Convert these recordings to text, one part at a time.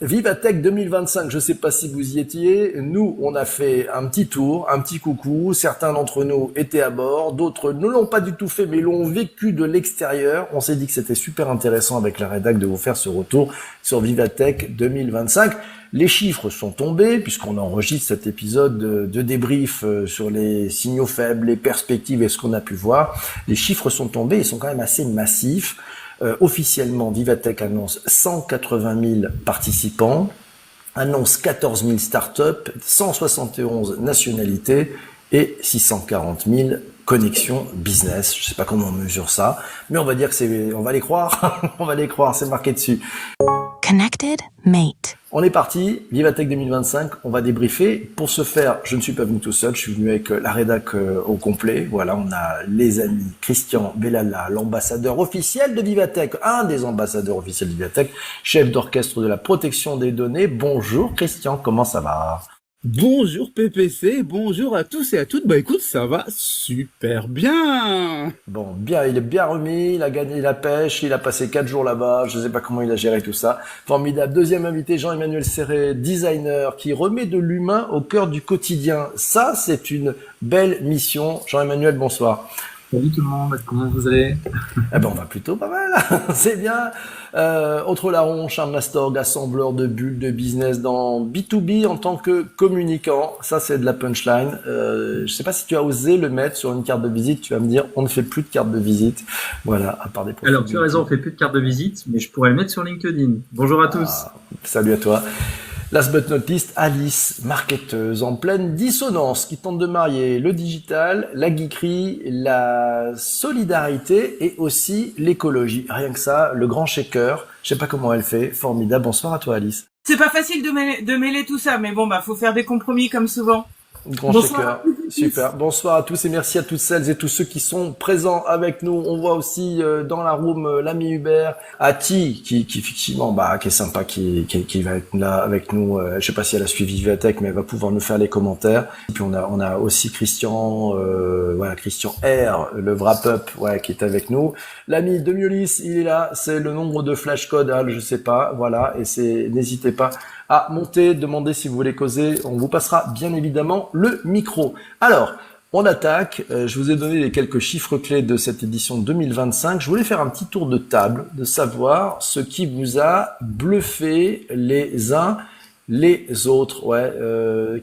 Vivatech 2025, je ne sais pas si vous y étiez. Nous, on a fait un petit tour, un petit coucou. Certains d'entre nous étaient à bord, d'autres ne l'ont pas du tout fait, mais l'ont vécu de l'extérieur. On s'est dit que c'était super intéressant avec la rédac de vous faire ce retour sur Vivatech 2025. Les chiffres sont tombés, puisqu'on enregistre cet épisode de débrief sur les signaux faibles, les perspectives et ce qu'on a pu voir. Les chiffres sont tombés, ils sont quand même assez massifs. Officiellement, Vivatech annonce 180 000 participants, annonce 14 000 startups, 171 nationalités et 640 000 connexions business. Je sais pas comment on mesure ça, mais on va dire que on va les croire, on va les croire, c'est marqué dessus. Connected Mate. On est parti, Vivatech 2025, on va débriefer. Pour ce faire, je ne suis pas venu tout seul, je suis venu avec la rédac au complet. Voilà, on a les amis Christian Bellala, l'ambassadeur officiel de Vivatech, un des ambassadeurs officiels de Vivatech, chef d'orchestre de la protection des données. Bonjour Christian, comment ça va ? Bonjour PPC, bonjour à tous et à toutes. Bah écoute, ça va super bien. Bon, bien, il est bien remis, il a gagné la pêche, il a passé 4 jours là-bas, je sais pas comment il a géré tout ça. Formidable. Deuxième invité, Jean-Emmanuel Serré, designer, qui remet de l'humain au cœur du quotidien. Ça, c'est une belle mission. Jean-Emmanuel, bonsoir. Salut tout le monde, comment vous allez ? Eh ben, on va plutôt pas mal, c'est bien. Autre larron, Charles Nastorg, assembleur de bulles de business dans B2B en tant que communicant. Ça, c'est de la punchline. Je sais pas si tu as osé le mettre sur une carte de visite. Tu vas me dire, on ne fait plus de carte de visite. Voilà, à part des profils. Alors, tu as raison, on fait plus de carte de visite, mais je pourrais le mettre sur LinkedIn. Bonjour à tous. Salut à toi. Last but not least, Alice, marketeuse en pleine dissonance, qui tente de marier le digital, la geekerie, la solidarité et aussi l'écologie. Rien que ça, le grand shaker. Je sais pas comment elle fait. Formidable. Bonsoir à toi, Alice. C'est pas facile de mêler tout ça, mais bon, faut faire des compromis comme souvent. Grand shaker. Super. Bonsoir à tous et merci à toutes celles et tous ceux qui sont présents avec nous. On voit aussi dans la room l'ami Hubert, Ati, qui effectivement, qui est sympa, qui va être là avec nous. Je sais pas si elle a suivi Vivatech, mais elle va pouvoir nous faire les commentaires. Et puis on a aussi Christian, Christian R, le wrap-up, qui est avec nous. L'ami de Miolis, il est là. C'est le nombre de flashcodes, je sais pas. Voilà. Et n'hésitez pas à monter, demander si vous voulez causer. On vous passera bien évidemment le micro. Alors, on attaque. Je vous ai donné les quelques chiffres clés de cette édition 2025. Je voulais faire un petit tour de table, de savoir ce qui vous a bluffé les uns les autres.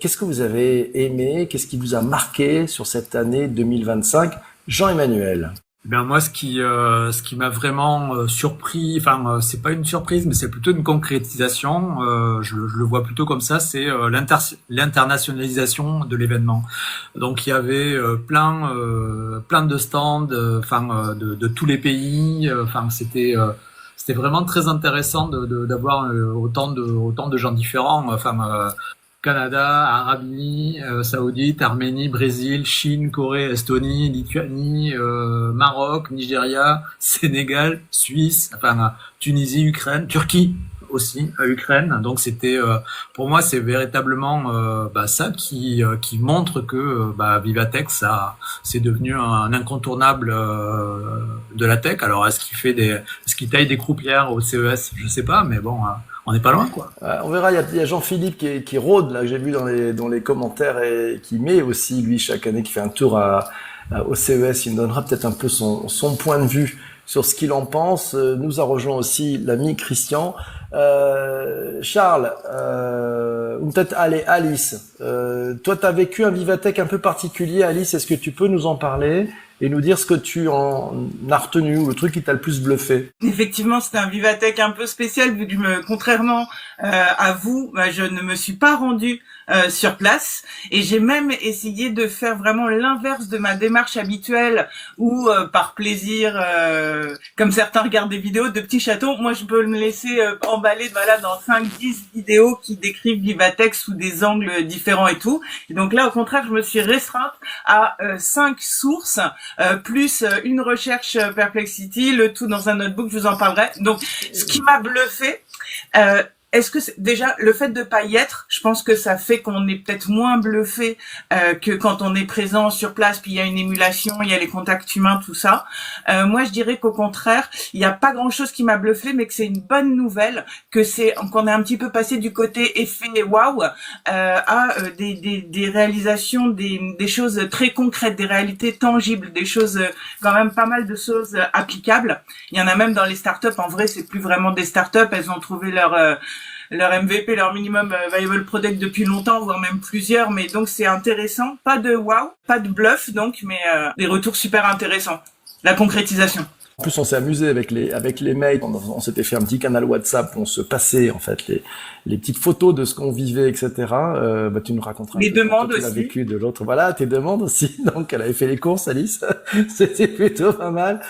Qu'est-ce que vous avez aimé? Qu'est-ce qui vous a marqué sur cette année 2025? Jean-Emmanuel. Moi, ce qui m'a vraiment surpris, c'est pas une surprise, mais c'est plutôt une concrétisation. Je le vois plutôt comme ça, c'est l'internationalisation de l'événement. Donc il y avait plein de stands, de tous les pays. C'était vraiment très intéressant d'avoir autant de gens différents. Canada, Arabie Saoudite, Arménie, Brésil, Chine, Corée, Estonie, Lituanie, Maroc, Nigeria, Sénégal, Suisse, Tunisie, Ukraine, Turquie aussi, Ukraine. Donc c'était, pour moi, c'est véritablement ça qui montre que Vivatech, ça, c'est devenu un incontournable de la tech. Alors est-ce qu'il taille des croupières au CES, je sais pas, mais bon. On n'est pas loin, quoi. On verra, il y a Jean-Philippe qui rôde, là, que j'ai vu dans les commentaires et qui met aussi, lui, chaque année, qui fait un tour au CES. Il nous donnera peut-être un peu son point de vue sur ce qu'il en pense. Nous a rejoint aussi l'ami Christian. Charles, ou peut-être Alice. Toi, t'as vécu un Vivatech un peu particulier, Alice. Est-ce que tu peux nous en parler et nous dire ce que tu en as retenu ou le truc qui t'a le plus bluffé? Effectivement, c'était un Vivatech un peu spécial vu que contrairement à vous, je ne me suis pas rendue sur place et j'ai même essayé de faire vraiment l'inverse de ma démarche habituelle où par plaisir, comme certains regardent des vidéos de petits châteaux, moi je peux me laisser emballer dans 5-10 vidéos qui décrivent Vivatech sous des angles différents et tout. Et donc là, au contraire, je me suis restreinte à 5 sources plus une recherche Perplexity, le tout dans un notebook, je vous en parlerai. Donc, ce qui m'a bluffé, est-ce que déjà le fait de pas y être, je pense que ça fait qu'on est peut-être moins bluffé que quand on est présent sur place, puis il y a une émulation, il y a les contacts humains, tout ça. Moi, je dirais qu'au contraire, il n'y a pas grand-chose qui m'a bluffé, mais que c'est une bonne nouvelle, qu'on est un petit peu passé du côté effet waouh à des réalisations, des choses très concrètes, des réalités tangibles, des choses quand même pas mal de choses applicables. Il y en a même dans les startups. En vrai, c'est plus vraiment des startups. Elles ont trouvé leur MVP, leur minimum viable product depuis longtemps, voire même plusieurs. Mais donc c'est intéressant. Pas de wow, pas de bluff donc, mais des retours super intéressants. La concrétisation. En plus, on s'est amusé avec les mails. On s'était fait un petit canal WhatsApp où on se passait en fait les petites photos de ce qu'on vivait, etc. Tu nous raconteras. Les demandes aussi. Tu l'as vécu de l'autre. Voilà, tes demandes aussi. Donc, elle avait fait les courses, Alice. C'était plutôt pas mal.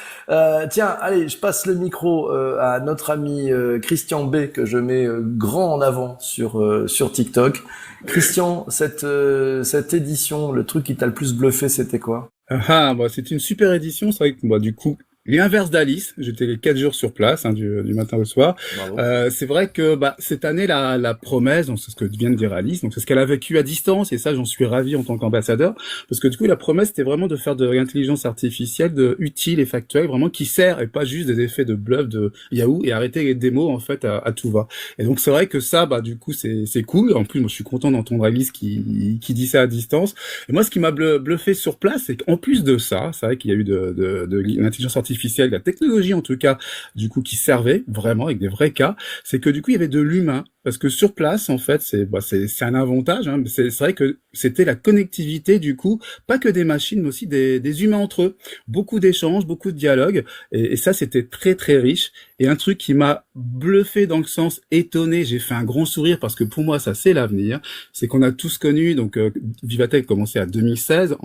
Tiens, allez, je passe le micro à notre ami Christian B que je mets grand en avant sur TikTok. Christian, cette édition, le truc qui t'a le plus bluffé, c'était quoi? C'est une super édition. C'est vrai que du coup, l'inverse d'Alice, j'étais les 4 jours sur place, du matin au soir. C'est vrai que cette année la promesse, donc c'est ce que vient de dire Alice, donc c'est ce qu'elle a vécu à distance et ça j'en suis ravi en tant qu'ambassadeur parce que du coup la promesse c'était vraiment de faire de l'intelligence artificielle utile et factuelle, vraiment qui sert et pas juste des effets de bluff de Yahoo et arrêter les démos en fait à tout va. Et donc c'est vrai que ça du coup c'est cool. En plus moi je suis content d'entendre Alice qui dit ça à distance. Et moi ce qui m'a bluffé sur place c'est qu'en plus de ça, c'est vrai qu'il y a eu de l'intelligence artificielle, la technologie en tout cas, du coup qui servait vraiment avec des vrais cas, c'est que du coup il y avait de l'humain parce que sur place en fait c'est un avantage, mais c'est vrai que c'était la connectivité du coup, pas que des machines mais aussi des humains entre eux, beaucoup d'échanges, beaucoup de dialogues et ça c'était très très riche. Et un truc qui m'a bluffé dans le sens étonné, j'ai fait un grand sourire parce que pour moi ça c'est l'avenir, c'est qu'on a tous connu donc Vivatech commençait en 2016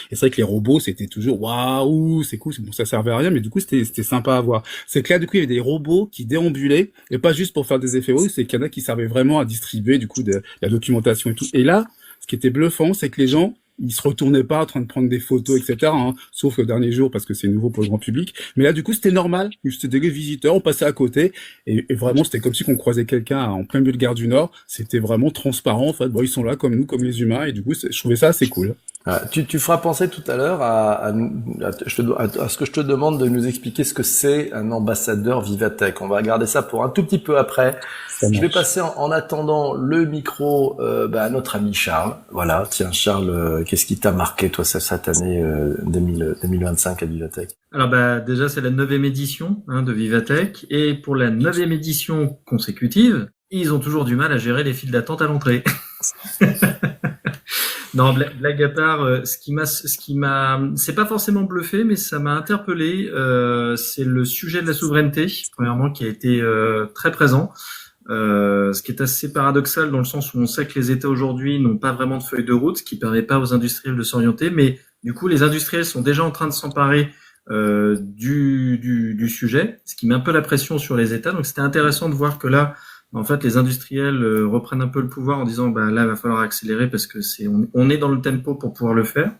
et c'est vrai que les robots c'était toujours waouh, c'est cool, bon ça servait à rien mais du coup c'était sympa à voir. C'est que là du coup il y avait des robots qui déambulaient et pas juste pour faire des effets haut, c'est qu'il y en a qui servaient vraiment à distribuer du coup de la documentation et tout. Et là, ce qui était bluffant, c'est que les gens ils se retournaient pas en train de prendre des photos, etc. Sauf le dernier jour parce que c'est nouveau pour le grand public. Mais là, du coup, c'était normal. C'était des visiteurs, on passait à côté et vraiment, c'était comme si on croisait quelqu'un en plein milieu de Gare du Nord. C'était vraiment transparent. En fait, ils sont là comme nous, comme les humains. Et du coup, je trouvais ça assez cool. Tu feras penser tout à l'heure à ce que je te demande de nous expliquer ce que c'est un ambassadeur Vivatech. On va regarder ça pour un tout petit peu après. Je vais passer en attendant le micro à notre ami Charles. Voilà, tiens Charles, qu'est-ce qui t'a marqué toi cette année 2025 à Vivatech? Alors déjà c'est la 9e édition de Vivatech et pour la 9e édition consécutive, ils ont toujours du mal à gérer les files d'attente à l'entrée. Non, blague à part, ce qui m'a, c'est pas forcément bluffé, mais ça m'a interpellé. C'est le sujet de la souveraineté, premièrement, qui a été très présent. Ce qui est assez paradoxal dans le sens où on sait que les États aujourd'hui n'ont pas vraiment de feuille de route, ce qui permet pas aux industriels de s'orienter, mais du coup, les industriels sont déjà en train de s'emparer du sujet, ce qui met un peu la pression sur les États. Donc, c'était intéressant de voir que là, en fait, les industriels reprennent un peu le pouvoir en disant là, il va falloir accélérer parce que on est dans le tempo pour pouvoir le faire.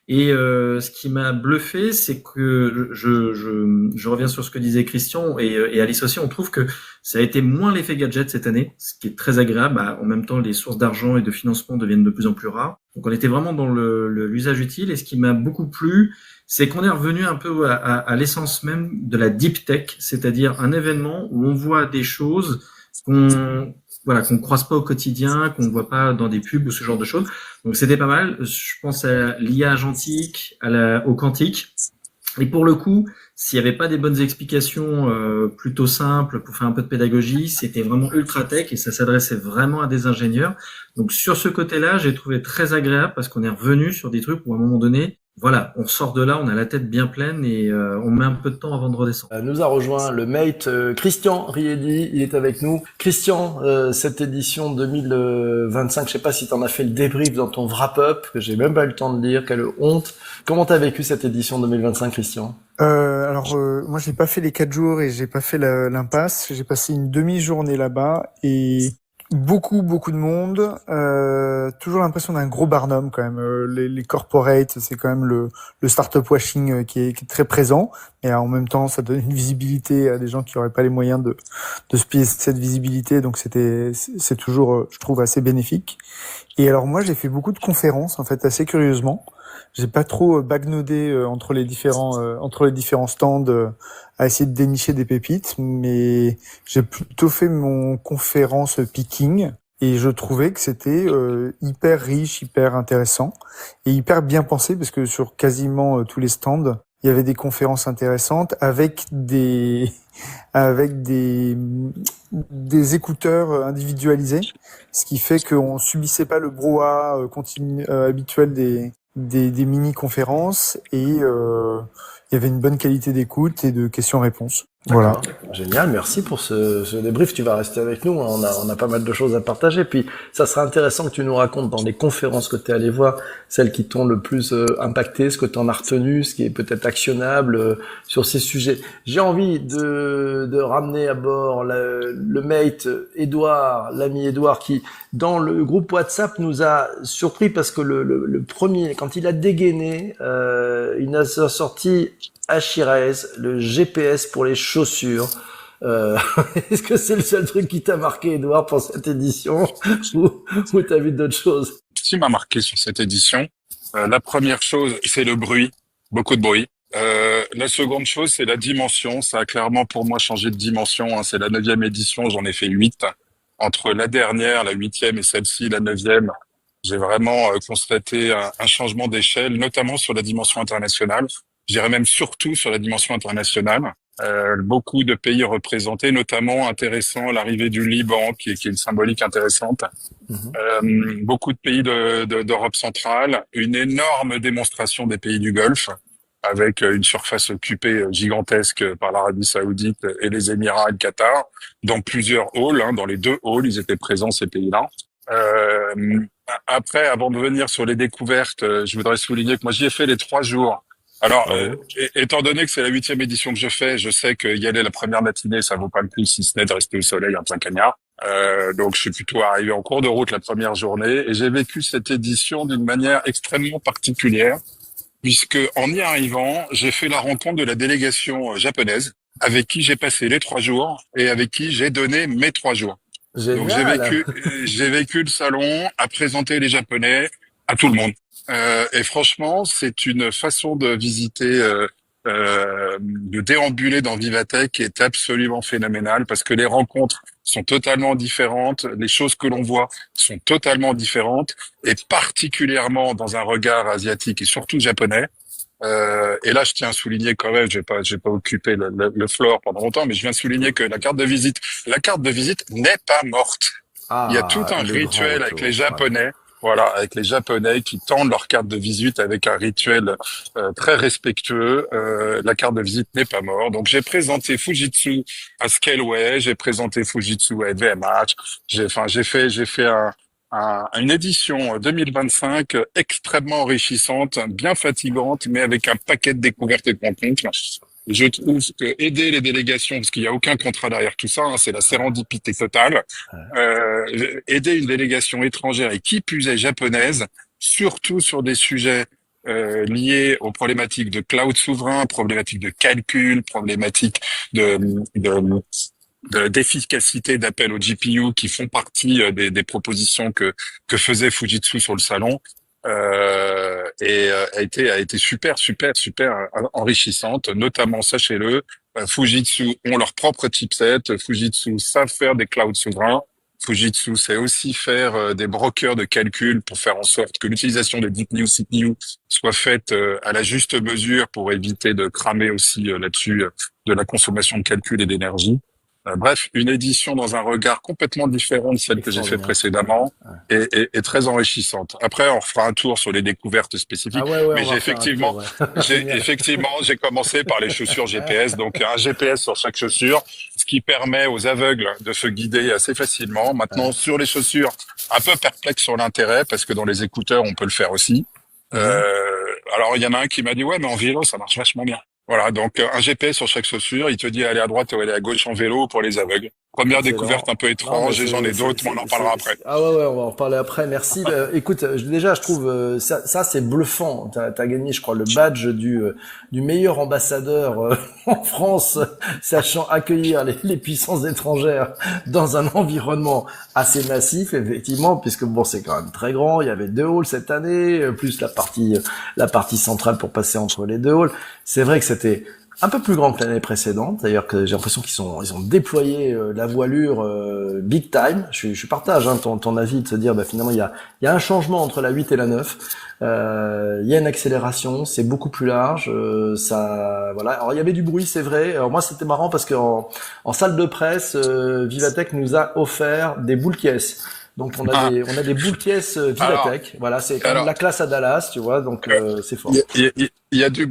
Et ce qui m'a bluffé, c'est que je reviens sur ce que disait Christian et Alice aussi, on trouve que ça a été moins l'effet gadget cette année, ce qui est très agréable. En même temps, les sources d'argent et de financement deviennent de plus en plus rares. Donc on était vraiment dans l'usage utile. Et ce qui m'a beaucoup plu, c'est qu'on est revenu un peu à l'essence même de la deep tech, c'est-à-dire un événement où on voit des choses qu'on croise pas au quotidien, qu'on voit pas dans des pubs ou ce genre de choses. Donc c'était pas mal. Je pense à l'IA agentique, au quantique. Et pour le coup, s'il y avait pas des bonnes explications plutôt simples pour faire un peu de pédagogie, c'était vraiment ultra tech et ça s'adressait vraiment à des ingénieurs. Donc sur ce côté-là, j'ai trouvé très agréable parce qu'on est revenu sur des trucs où à un moment donné, voilà, on sort de là, on a la tête bien pleine et on met un peu de temps avant de redescendre. Nous a rejoint le mate Christian Riedi, il est avec nous. Christian, cette édition 2025, je sais pas si tu en as fait le débrief dans ton wrap-up, que j'ai même pas eu le temps de lire, quelle honte. Comment t'as vécu cette édition 2025, Christian? Moi j'ai pas fait les 4 jours et j'ai pas fait l'impasse, j'ai passé une demi-journée là-bas et Beaucoup de monde. Toujours l'impression d'un gros barnum quand même. Les corporates, c'est quand même le startup washing qui est très présent. Et en même temps, ça donne une visibilité à des gens qui n'auraient pas les moyens de se payer cette visibilité. Donc c'est toujours, je trouve, assez bénéfique. Et alors moi, j'ai fait beaucoup de conférences en fait, assez curieusement. J'ai pas trop bagnaudé entre les différents stands à essayer de dénicher des pépites, mais j'ai plutôt fait mon conférence picking et je trouvais que c'était hyper riche, hyper intéressant et hyper bien pensé parce que sur quasiment tous les stands, il y avait des conférences intéressantes avec des écouteurs individualisés, ce qui fait qu'on subissait pas le brouhaha continu habituel des mini-conférences et il y avait une bonne qualité d'écoute et de questions-réponses. Voilà. Génial, merci pour ce débrief. Tu vas rester avec nous. On a pas mal de choses à partager. Puis, ça sera intéressant que tu nous racontes dans les conférences que tu es allé voir, celles qui t'ont le plus impacté, ce que tu en as retenu, ce qui est peut-être actionnable sur ces sujets. J'ai envie de ramener à bord le mate Edouard, l'ami Edouard, qui, dans le groupe WhatsApp, nous a surpris parce que le premier, quand il a dégainé, il a sorti Achirez, le GPS pour les chaussures. Est-ce que c'est le seul truc qui t'a marqué, Edouard, pour cette édition, ou t'as vu d'autres choses? Ce qui m'a marqué sur cette édition, la première chose, c'est le bruit, beaucoup de bruit. La seconde chose, c'est la dimension. Ça a clairement pour moi changé de dimension. Hein. C'est la 9e édition, j'en ai fait 8. Entre la dernière, la 8e et celle-ci, la 9e, j'ai vraiment constaté un changement d'échelle, notamment sur la dimension internationale. Je dirais même surtout sur la dimension internationale. Beaucoup de pays représentés, notamment intéressant l'arrivée du Liban, qui est une symbolique intéressante. Beaucoup de pays d'Europe centrale, une énorme démonstration des pays du Golfe, avec une surface occupée gigantesque par l'Arabie Saoudite et les Émirats et le Qatar, dans plusieurs halls, hein, dans les 2 halls, ils étaient présents, ces pays-là. Après, avant de venir sur les découvertes, je voudrais souligner que moi, j'y ai fait les 3 jours. Alors, étant donné que c'est la 8e édition que je fais, je sais qu'y aller la première matinée, ça vaut pas le coup, si ce n'est de rester au soleil en plein cagnard. Donc, je suis plutôt arrivé en cours de route la première journée et j'ai vécu cette édition d'une manière extrêmement particulière, puisque en y arrivant, j'ai fait la rencontre de la délégation japonaise, avec qui j'ai passé les 3 jours et avec qui j'ai donné mes 3 jours. Génial. Donc, j'ai vécu le salon à présenter les Japonais à tout le monde. Et franchement, c'est une façon de visiter, de déambuler dans Vivatech qui est absolument phénoménale parce que les rencontres sont totalement différentes, les choses que l'on voit sont totalement différentes et particulièrement dans un regard asiatique et surtout japonais. Et là, je tiens à souligner quand même, je vais pas occuper le floor pendant longtemps, mais je viens de souligner que la carte de visite n'est pas morte. Il y a tout un rituel avec les Japonais. Voilà, avec les Japonais qui tendent leur carte de visite avec un rituel très respectueux. La carte de visite n'est pas morte. Donc j'ai présenté Fujitsu à Scaleway, j'ai présenté Fujitsu à LVMH. J'ai fait une édition 2025 extrêmement enrichissante, bien fatigante, mais avec un paquet de découvertes et de rencontres. Je trouve que aider les délégations, parce qu'il n'y a aucun contrat derrière tout ça, hein, c'est la sérendipité totale, aider une délégation étrangère et qui plus est japonaise, surtout sur des sujets liés aux problématiques de cloud souverain, problématiques de calcul, problématiques d'efficacité d'appel au GPU qui font partie des propositions que faisait Fujitsu sur le salon. A été super enrichissante, notamment, sachez-le, Fujitsu ont leur propre chipset, Fujitsu savent faire des clouds souverains, Fujitsu sait aussi faire des brokers de calcul pour faire en sorte que l'utilisation de GPU, CPU soit faite à la juste mesure pour éviter de cramer aussi là-dessus de la consommation de calcul et d'énergie. Bref, une édition dans un regard complètement différent de celle que j'ai fait précédemment et très enrichissante. Après, on refera un tour sur les découvertes spécifiques, mais j'ai commencé par les chaussures GPS, donc un GPS sur chaque chaussure, ce qui permet aux aveugles de se guider assez facilement. Maintenant, sur les chaussures, un peu perplexe sur l'intérêt, parce que dans les écouteurs, on peut le faire aussi. Alors, il y en a un qui m'a dit, ouais, mais en vélo, ça marche vachement bien. Voilà, donc un GPS sur chaque chaussure, il te dit aller à droite ou aller à gauche en vélo pour les aveugles. Première Excellent. découverte un peu Non, mais étrange, et j'en ai d'autres, mais on en parlera après. Ah ouais, on va en reparler après. Merci. Écoute, déjà, je trouve ça c'est bluffant. T'as gagné, je crois, le badge du meilleur ambassadeur en France, sachant accueillir les puissances étrangères dans un environnement assez massif, effectivement, puisque bon, c'est quand même très grand. Il y avait 2 halls cette année, plus la partie centrale pour passer entre les 2 halls. C'est vrai que c'était un peu plus grand que l'année précédente, d'ailleurs que j'ai l'impression ils ont déployé la voilure big time. Je partage ton avis de se dire finalement il y a un changement entre la 8 et la 9. Il y a une accélération, c'est beaucoup plus large, ça voilà. Alors il y avait du bruit, c'est vrai. Alors moi c'était marrant parce que en salle de presse, Vivatech nous a offert des boules caisses. Donc on a des boules caisses Vivatech. Voilà, c'est quand même la classe à Dallas, tu vois, donc c'est fort. Il y a du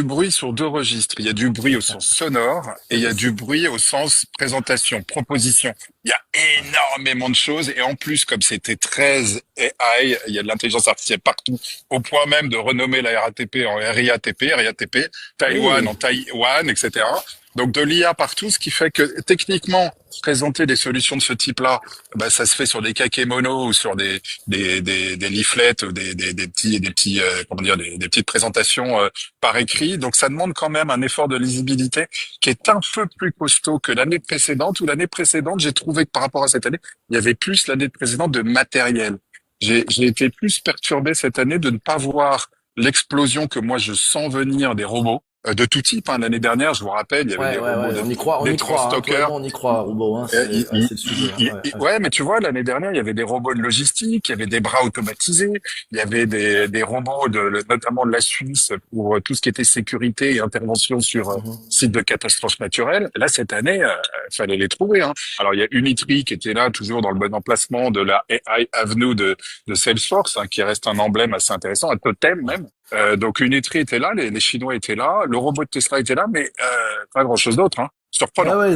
bruit sur 2 registres. Il y a du bruit au sens sonore et il y a du bruit au sens présentation, proposition. Il y a énormément de choses et en plus, comme c'était 13 AI, il y a de l'intelligence artificielle partout, au point même de renommer la RATP en RIATP, Taïwan en Taïwan, etc. Donc de l'IA partout, ce qui fait que techniquement, présenter des solutions de ce type-là, ça se fait sur des kakémonos ou sur des leaflets ou des petits comment dire, des petites présentations par écrit. Donc ça demande quand même un effort de lisibilité qui est un peu plus costaud que l'année précédente. Ou l'année précédente, j'ai trouvé que par rapport à cette année, il y avait plus l'année précédente de matériel. J'ai été plus perturbé cette année de ne pas voir l'explosion que moi je sens venir des robots. De tout type, L'année dernière, je vous rappelle, il y avait des robots on y croit, on y croit, robot, c'est le sujet. Ouais, mais tu vois, l'année dernière, il y avait des robots de logistique, il y avait des bras automatisés, il y avait des robots notamment de la Suisse pour tout ce qui était sécurité et intervention sur sites de catastrophes naturelles. Là, cette année, fallait les trouver, Alors, il y a Unitree qui était là, toujours dans le bon emplacement de la AI Avenue de Salesforce, qui reste un emblème assez intéressant, un totem même. Donc Unitree était là, les Chinois étaient là, le robot de Tesla était là, mais pas grand-chose d'autre, surprenant.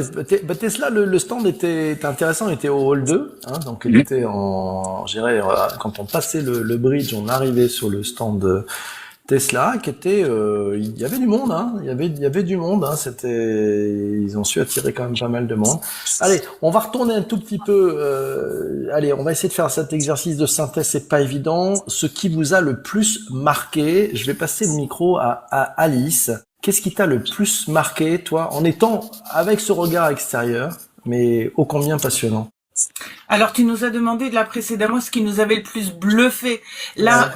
Tesla, le stand était intéressant, il était au hall 2, donc il était quand on passait le bridge, on arrivait sur le stand de Tesla, qui était, il y avait du monde, il y avait du monde, ils ont su attirer quand même pas mal de monde. Allez, on va retourner un tout petit peu, on va essayer de faire cet exercice de synthèse, c'est pas évident. Ce qui vous a le plus marqué, je vais passer le micro à Alice. Qu'est-ce qui t'a le plus marqué, toi, en étant avec ce regard extérieur, mais ô combien passionnant? Alors, tu nous as demandé de là précédemment ce qui nous avait le plus bluffé. Là,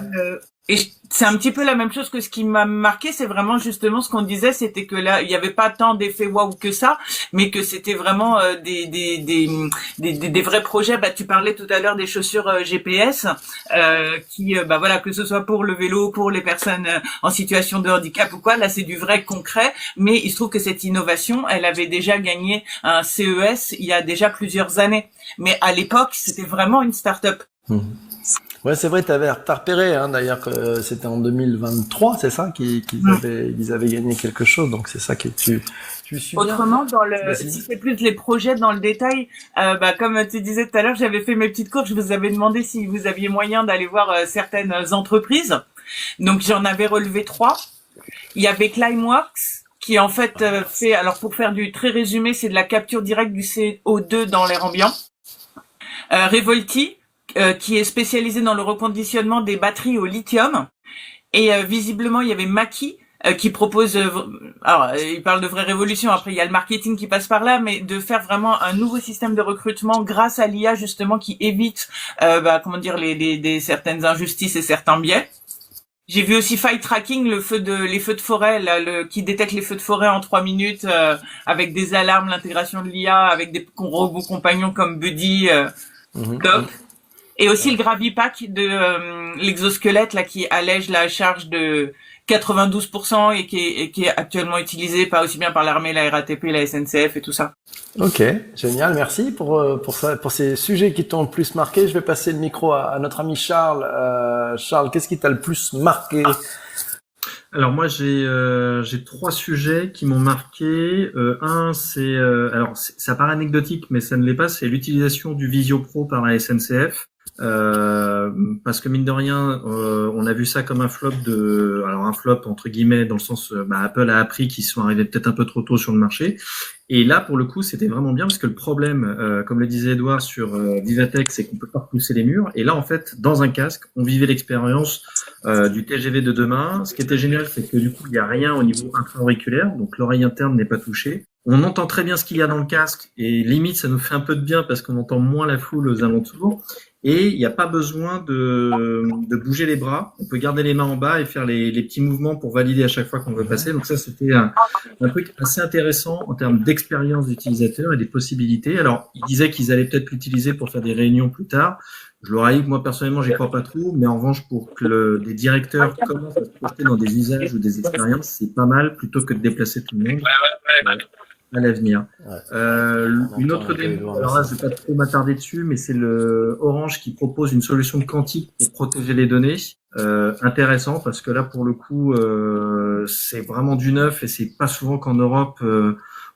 et c'est un petit peu la même chose que ce qui m'a marqué, c'est vraiment justement ce qu'on disait, c'était que là, il n'y avait pas tant d'effets waouh que ça, mais que c'était vraiment des vrais projets. Tu parlais tout à l'heure des chaussures GPS, qui, voilà, que ce soit pour le vélo, pour les personnes en situation de handicap ou quoi, là c'est du vrai concret. Mais il se trouve que cette innovation, elle avait déjà gagné un CES il y a déjà plusieurs années. Mais à l'époque, c'était vraiment une start-up. Ouais, c'est vrai, t'as repéré, d'ailleurs, que c'était en 2023, c'est ça, qu'ils avaient gagné quelque chose, donc c'est ça que tu suis bien. Autrement, si c'est plus les projets dans le détail, comme tu disais tout à l'heure, j'avais fait mes petites courses, je vous avais demandé si vous aviez moyen d'aller voir certaines entreprises. Donc, j'en avais relevé 3. Il y avait Climeworks, qui en fait fait, alors pour faire du très résumé, c'est de la capture directe du CO2 dans l'air ambiant. Revolti, qui est spécialisé dans le reconditionnement des batteries au lithium. Et visiblement, il y avait Maki, qui propose, alors il parle de vraie révolution, après il y a le marketing qui passe par là, mais de faire vraiment un nouveau système de recrutement grâce à l'IA justement qui évite, certaines injustices et certains biais. J'ai vu aussi Fire Tracking, les feux de forêt, qui détecte les feux de forêt en 3 minutes, avec des alarmes, l'intégration de l'IA, avec des robots compagnons comme Buddy, top. Et aussi le Gravipack de l'exosquelette là qui allège la charge de 92% et qui est actuellement utilisé pas aussi bien par l'armée, la RATP, la SNCF et tout ça. Ok, génial, merci pour ces sujets qui t'ont le plus marqué. Je vais passer le micro à notre ami Charles. Charles, qu'est-ce qui t'a le plus marqué? Alors moi j'ai 3 sujets qui m'ont marqué. Un c'est ça paraît anecdotique mais ça ne l'est pas, c'est l'utilisation du Visio Pro par la SNCF. parce que mine de rien, on a vu ça comme un flop alors un flop entre guillemets dans le sens, Apple a appris qu'ils sont arrivés peut-être un peu trop tôt sur le marché. Et là, pour le coup, c'était vraiment bien parce que le problème, comme le disait Edouard sur Vivatech, c'est qu'on peut pas repousser les murs. Et là, en fait, dans un casque, on vivait l'expérience du TGV de demain. Ce qui était génial, c'est que du coup, il y a rien au niveau intra-auriculaire, donc l'oreille interne n'est pas touchée. On entend très bien ce qu'il y a dans le casque et limite, ça nous fait un peu de bien parce qu'on entend moins la foule aux alentours. Et il n'y a pas besoin de bouger les bras. On peut garder les mains en bas et faire les petits mouvements pour valider à chaque fois qu'on veut passer. Donc ça, c'était un truc assez intéressant en termes d'expérience d'utilisateur et des possibilités. Alors, ils disaient qu'ils allaient peut-être l'utiliser pour faire des réunions plus tard. Je leur ai dit que moi, personnellement, j'y crois pas trop. Mais en revanche, pour que les directeurs commencent à se projeter dans des usages ou des expériences, c'est pas mal plutôt que de déplacer tout le monde. À l'avenir. Une autre démo, alors là je vais pas trop m'attarder dessus, mais c'est le Orange qui propose une solution de quantique pour protéger les données. Intéressant parce que là pour le coup c'est vraiment du neuf et c'est pas souvent qu'en Europe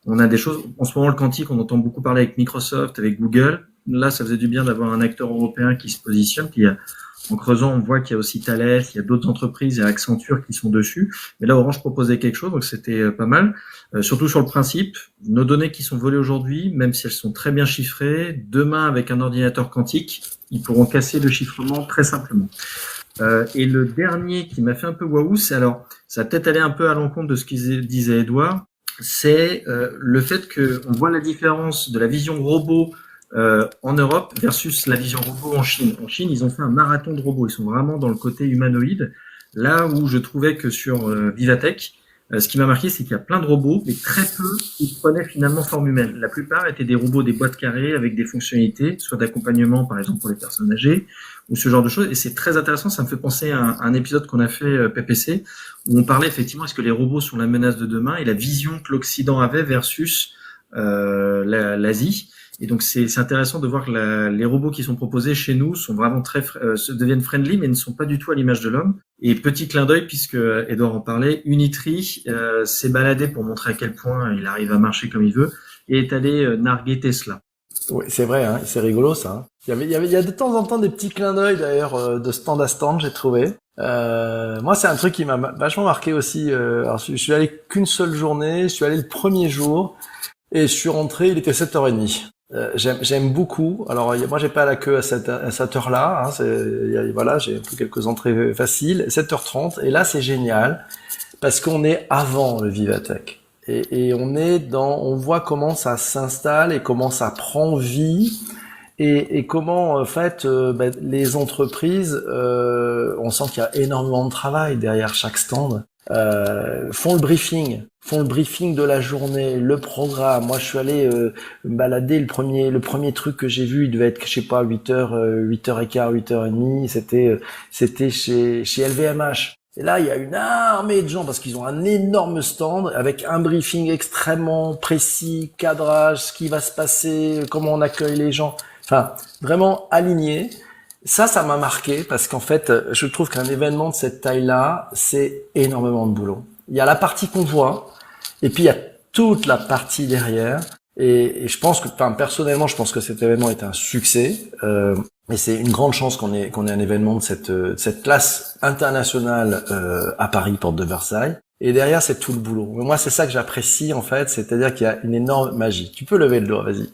on a des choses. En ce moment le quantique on entend beaucoup parler avec Microsoft, avec Google. Là ça faisait du bien d'avoir un acteur européen qui se positionne. Puis en creusant, on voit qu'il y a aussi Thales, il y a d'autres entreprises, il y a Accenture qui sont dessus. Mais là, Orange proposait quelque chose, donc c'était pas mal. Surtout sur le principe, nos données qui sont volées aujourd'hui, même si elles sont très bien chiffrées, demain, avec un ordinateur quantique, ils pourront casser le chiffrement très simplement. Et le dernier qui m'a fait un peu waouh, c'est alors, ça a peut-être allé un peu à l'encontre de ce qu'il disait Edouard, c'est le fait qu'on voit la différence de la vision robot en Europe versus la vision robot en Chine. En Chine, ils ont fait un marathon de robots. Ils sont vraiment dans le côté humanoïde. Là où je trouvais que sur Vivatech, ce qui m'a marqué, c'est qu'il y a plein de robots, mais très peu qui prenaient finalement forme humaine. La plupart étaient des robots, des boîtes carrées avec des fonctionnalités, soit d'accompagnement, par exemple, pour les personnes âgées, ou ce genre de choses. Et c'est très intéressant. Ça me fait penser à un épisode qu'on a fait PPC, où on parlait effectivement, est-ce que les robots sont la menace de demain et la vision que l'Occident avait versus l'Asie. Et donc c'est intéressant de voir que les robots qui sont proposés chez nous sont vraiment deviennent friendly, mais ne sont pas du tout à l'image de l'homme. Et petit clin d'œil, puisque Edouard en parlait, Unitree s'est baladé pour montrer à quel point il arrive à marcher comme il veut, et est allé narguer Tesla. Oui, c'est vrai, hein, c'est rigolo ça. Hein. Il y a de temps en temps des petits clins d'œil d'ailleurs de stand à stand, j'ai trouvé. Moi, c'est un truc qui m'a vachement marqué aussi. Alors, je suis allé qu'une seule journée, je suis allé le premier jour et je suis rentré, il était 7h30. J'aime beaucoup. Alors moi j'ai pas la queue à cette heure-là. Hein, voilà, j'ai pris quelques entrées faciles. 7h30 et là c'est génial parce qu'on est avant le Vivatech et on voit comment ça s'installe et comment ça prend vie et comment en fait les entreprises, on sent qu'il y a énormément de travail derrière chaque stand. Font le briefing de la journée, le programme. Moi, je suis allé me balader. Le premier truc que j'ai vu, il devait être, je sais pas, 8h, 8h15, 8h30. C'était chez LVMH. Et là, il y a une armée de gens parce qu'ils ont un énorme stand avec un briefing extrêmement précis, cadrage, ce qui va se passer, comment on accueille les gens. Enfin, vraiment aligné. Ça m'a marqué parce qu'en fait, je trouve qu'un événement de cette taille-là, c'est énormément de boulot. Il y a la partie qu'on voit, et puis il y a toute la partie derrière. Et je pense que, personnellement, je pense que cet événement est un succès. Et c'est une grande chance qu'on ait un événement de cette classe internationale à Paris, porte de Versailles. Et derrière, c'est tout le boulot. Mais moi, c'est ça que j'apprécie en fait, c'est-à-dire qu'il y a une énorme magie. Tu peux lever le doigt, vas-y.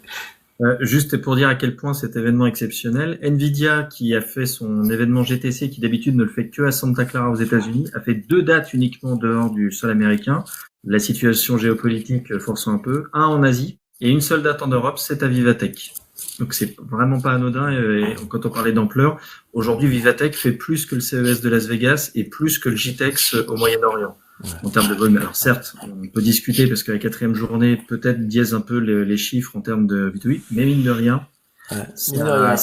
Juste pour dire à quel point cet événement est exceptionnel, Nvidia qui a fait son événement GTC, qui d'habitude ne le fait que à Santa Clara aux États-Unis, a fait 2 dates uniquement dehors du sol américain, la situation géopolitique forçant un peu, un en Asie et une seule date en Europe, c'est à Vivatech. Donc c'est vraiment pas anodin et quand on parlait d'ampleur, aujourd'hui Vivatech fait plus que le CES de Las Vegas et plus que le GTEX au Moyen-Orient. Ouais. En termes de volume. Alors certes, on peut discuter parce que la 4e journée peut-être dièse un peu les chiffres en termes de B2B, mais mine de rien. Mine de rien.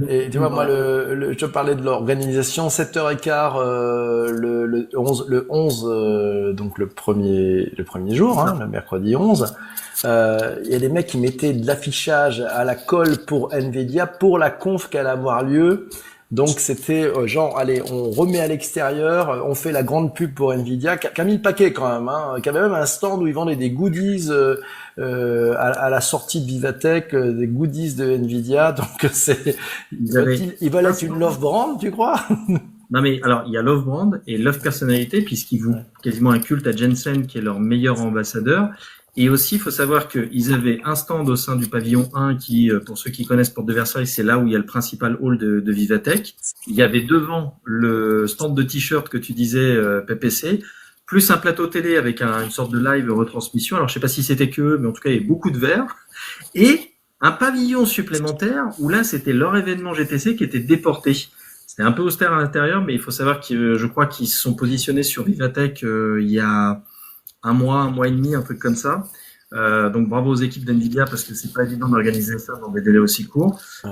Et tu vois, moi, je te parlais de l'organisation, 7h15, le 11, donc le premier jour, hein, le mercredi 11. Il y a des mecs qui mettaient de l'affichage à la colle pour Nvidia pour la conf qui allait avoir lieu Donc c'était genre, allez, on remet à l'extérieur, on fait la grande pub pour Nvidia, qui a mis le paquet quand même, hein, qui avait même un stand où ils vendaient des goodies à la sortie de Vivatech, des goodies de Nvidia. Donc ils veulent être une love brand, tu crois? Non mais alors il y a Love Brand et Love Personnalité puisqu'ils vouent quasiment un culte à Jensen qui est leur meilleur ambassadeur. Et aussi, il faut savoir qu'ils avaient un stand au sein du pavillon 1 qui, pour ceux qui connaissent Porte de Versailles, c'est là où il y a le principal hall de Vivatech. Il y avait devant le stand de t-shirt que tu disais, PPC, plus un plateau télé avec une sorte de live retransmission. Alors, je sais pas si c'était que eux, mais en tout cas, il y avait beaucoup de verre. Et un pavillon supplémentaire où là, c'était leur événement GTC qui était déporté. C'était un peu austère à l'intérieur, mais il faut savoir que je crois qu'ils se sont positionnés sur Vivatech il y a un mois et demi, un truc comme ça. Donc bravo aux équipes d'NVIDIA parce que c'est pas évident d'organiser ça dans des délais aussi courts. Ouais.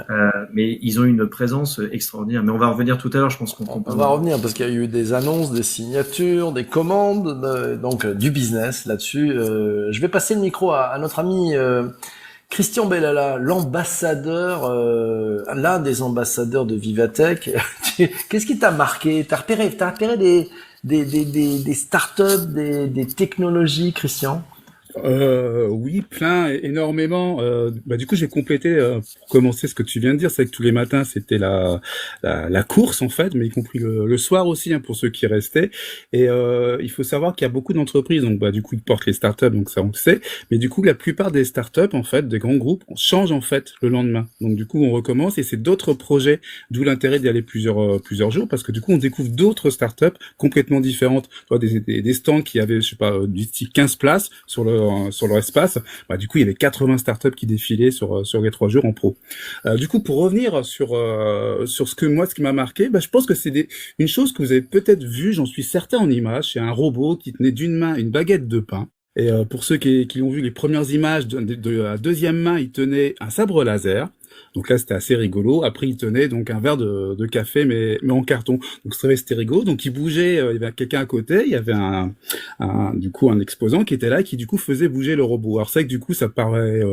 Mais ils ont une présence extraordinaire. Mais on va revenir tout à l'heure, je pense qu'on On va revenir parce qu'il y a eu des annonces, des signatures, des commandes, donc du business là-dessus. Je vais passer le micro à notre ami Christian Bellala, l'ambassadeur, l'un des ambassadeurs de Vivatech. Qu'est-ce qui t'a marqué? T'as repéré des startups, des technologies, Christian? Oui, plein, énormément. Du coup, j'ai complété pour commencer ce que tu viens de dire, c'est que tous les matins c'était la course en fait, mais y compris le soir aussi hein, pour ceux qui restaient. Et il faut savoir qu'il y a beaucoup d'entreprises, donc du coup ils portent les startups, donc ça on le sait. Mais du coup, la plupart des startups en fait, des grands groupes, changent en fait le lendemain. Donc du coup, on recommence et c'est d'autres projets, d'où l'intérêt d'y aller plusieurs jours, parce que du coup, on découvre d'autres startups complètement différentes. Des stands qui avaient, je sais pas, d'ici 15 places sur leur espace, du coup il y avait 80 startups qui défilaient sur les 3 jours en pro. Du coup pour revenir sur ce qui m'a marqué, je pense que c'est une chose que vous avez peut-être vu, j'en suis certain en image, c'est un robot qui tenait d'une main une baguette de pain. Et pour ceux qui ont vu les premières images, de la deuxième main, il tenait un sabre laser. Donc là, c'était assez rigolo. Après, il tenait donc un verre de café, mais en carton. Donc c'était rigolo. Donc il bougeait. Il y avait quelqu'un à côté. Il y avait du coup un exposant qui était là, qui du coup faisait bouger le robot. Alors c'est vrai que du coup, ça paraît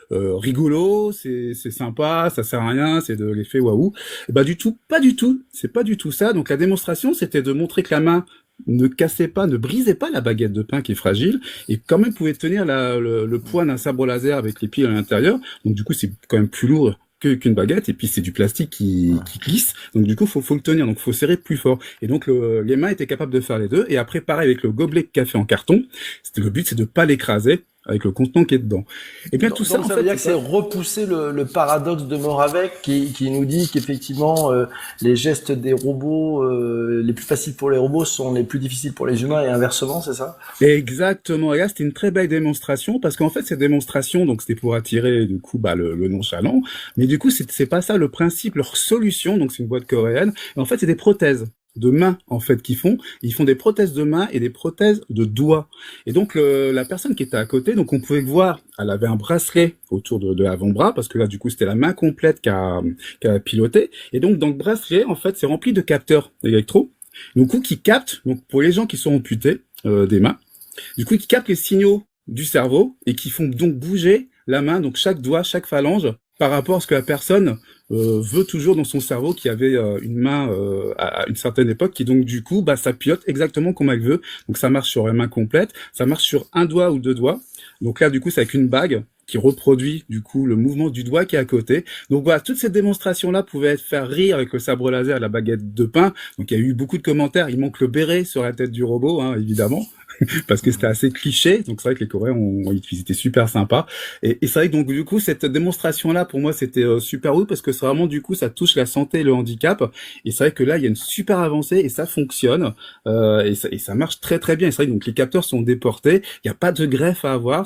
rigolo, c'est sympa, ça sert à rien, c'est de l'effet waouh. Et du tout, pas du tout. C'est pas du tout ça. Donc la démonstration, c'était de montrer que la main ne cassait pas, ne brisait pas la baguette de pain qui est fragile et quand même pouvait tenir le poids d'un sabre laser avec les piles à l'intérieur. Donc du coup, c'est quand même plus lourd qu'une baguette et puis c'est du plastique qui glisse. Donc du coup, faut le tenir. Donc faut serrer plus fort. Et donc les mains étaient capables de faire les deux. Et après, pareil avec le gobelet de café en carton. Le but, c'est de pas l'écraser avec le contenant qui est dedans. Et bien tout ça, donc, en ça fait, veut dire que c'est repousser le paradoxe de Moravec qui nous dit qu'effectivement les gestes des robots, les plus faciles pour les robots sont les plus difficiles pour les humains et inversement, c'est ça? Exactement. Et là, c'était une très belle démonstration parce qu'en fait, cette démonstration, donc c'était pour attirer du coup le nonchalant, mais du coup, c'est pas ça le principe. Leur solution, donc c'est une boîte coréenne. Et en fait, c'est des prothèses de mains en fait ils font des prothèses de mains et des prothèses de doigts. Et donc la personne qui était à côté, donc on pouvait voir, elle avait un bracelet autour de l'avant-bras parce que là du coup c'était la main complète qu'a piloté. Et donc dans le bracelet en fait c'est rempli de capteurs électro, donc qui captent, donc pour les gens qui sont amputés des mains, du coup qui captent les signaux du cerveau et qui font donc bouger la main, donc chaque doigt, chaque phalange par rapport à ce que la personne veut toujours dans son cerveau, qui avait une main à une certaine époque, qui donc du coup ça pilote exactement comme elle veut. Donc ça marche sur la main complète, ça marche sur un doigt ou deux doigts. Donc là du coup c'est avec une bague qui reproduit du coup le mouvement du doigt qui est à côté. Donc voilà, toute cette démonstration là pouvait faire rire avec le sabre laser et la baguette de pain. Donc il y a eu beaucoup de commentaires, il manque le béret sur la tête du robot hein, évidemment. Parce que c'était assez cliché, donc c'est vrai que les Coréens ils étaient super sympas. Et c'est vrai que donc du coup cette démonstration là pour moi c'était super cool parce que c'est vraiment du coup ça touche la santé et le handicap. Et c'est vrai que là il y a une super avancée et ça fonctionne et ça marche très très bien. Et c'est vrai que donc les capteurs sont déportés, il y a pas de greffe à avoir,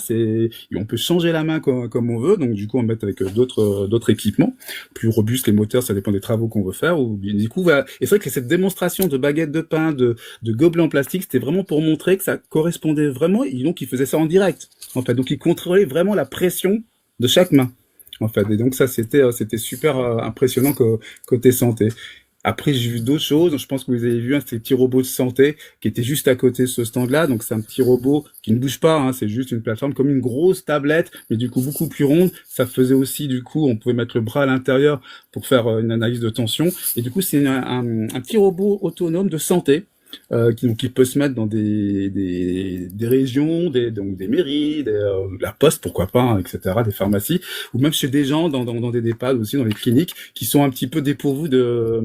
on peut changer la main comme on veut. Donc du coup on met avec d'autres équipements plus robustes, les moteurs ça dépend des travaux qu'on veut faire. Ou du coup voilà. Et c'est vrai que cette démonstration de baguettes de pain, de gobelets en plastique, c'était vraiment pour montrer que ça correspondait vraiment, et donc il faisait ça en direct en fait, donc il contrôlait vraiment la pression de chaque main en fait, et donc ça c'était super impressionnant côté santé. Après, j'ai vu d'autres choses. Je pense que vous avez vu ces petits robots de santé qui étaient juste à côté de ce stand-là. Donc, c'est un petit robot qui ne bouge pas. Hein. C'est juste une plateforme comme une grosse tablette, mais du coup beaucoup plus ronde. Ça faisait aussi, du coup, on pouvait mettre le bras à l'intérieur pour faire une analyse de tension. Et du coup, c'est un petit robot autonome de santé. Donc qui peut se mettre dans des régions, donc des mairies, la poste, pourquoi pas, hein, etc., des pharmacies, ou même chez des gens dans des EHPAD aussi, dans les cliniques, qui sont un petit peu dépourvus de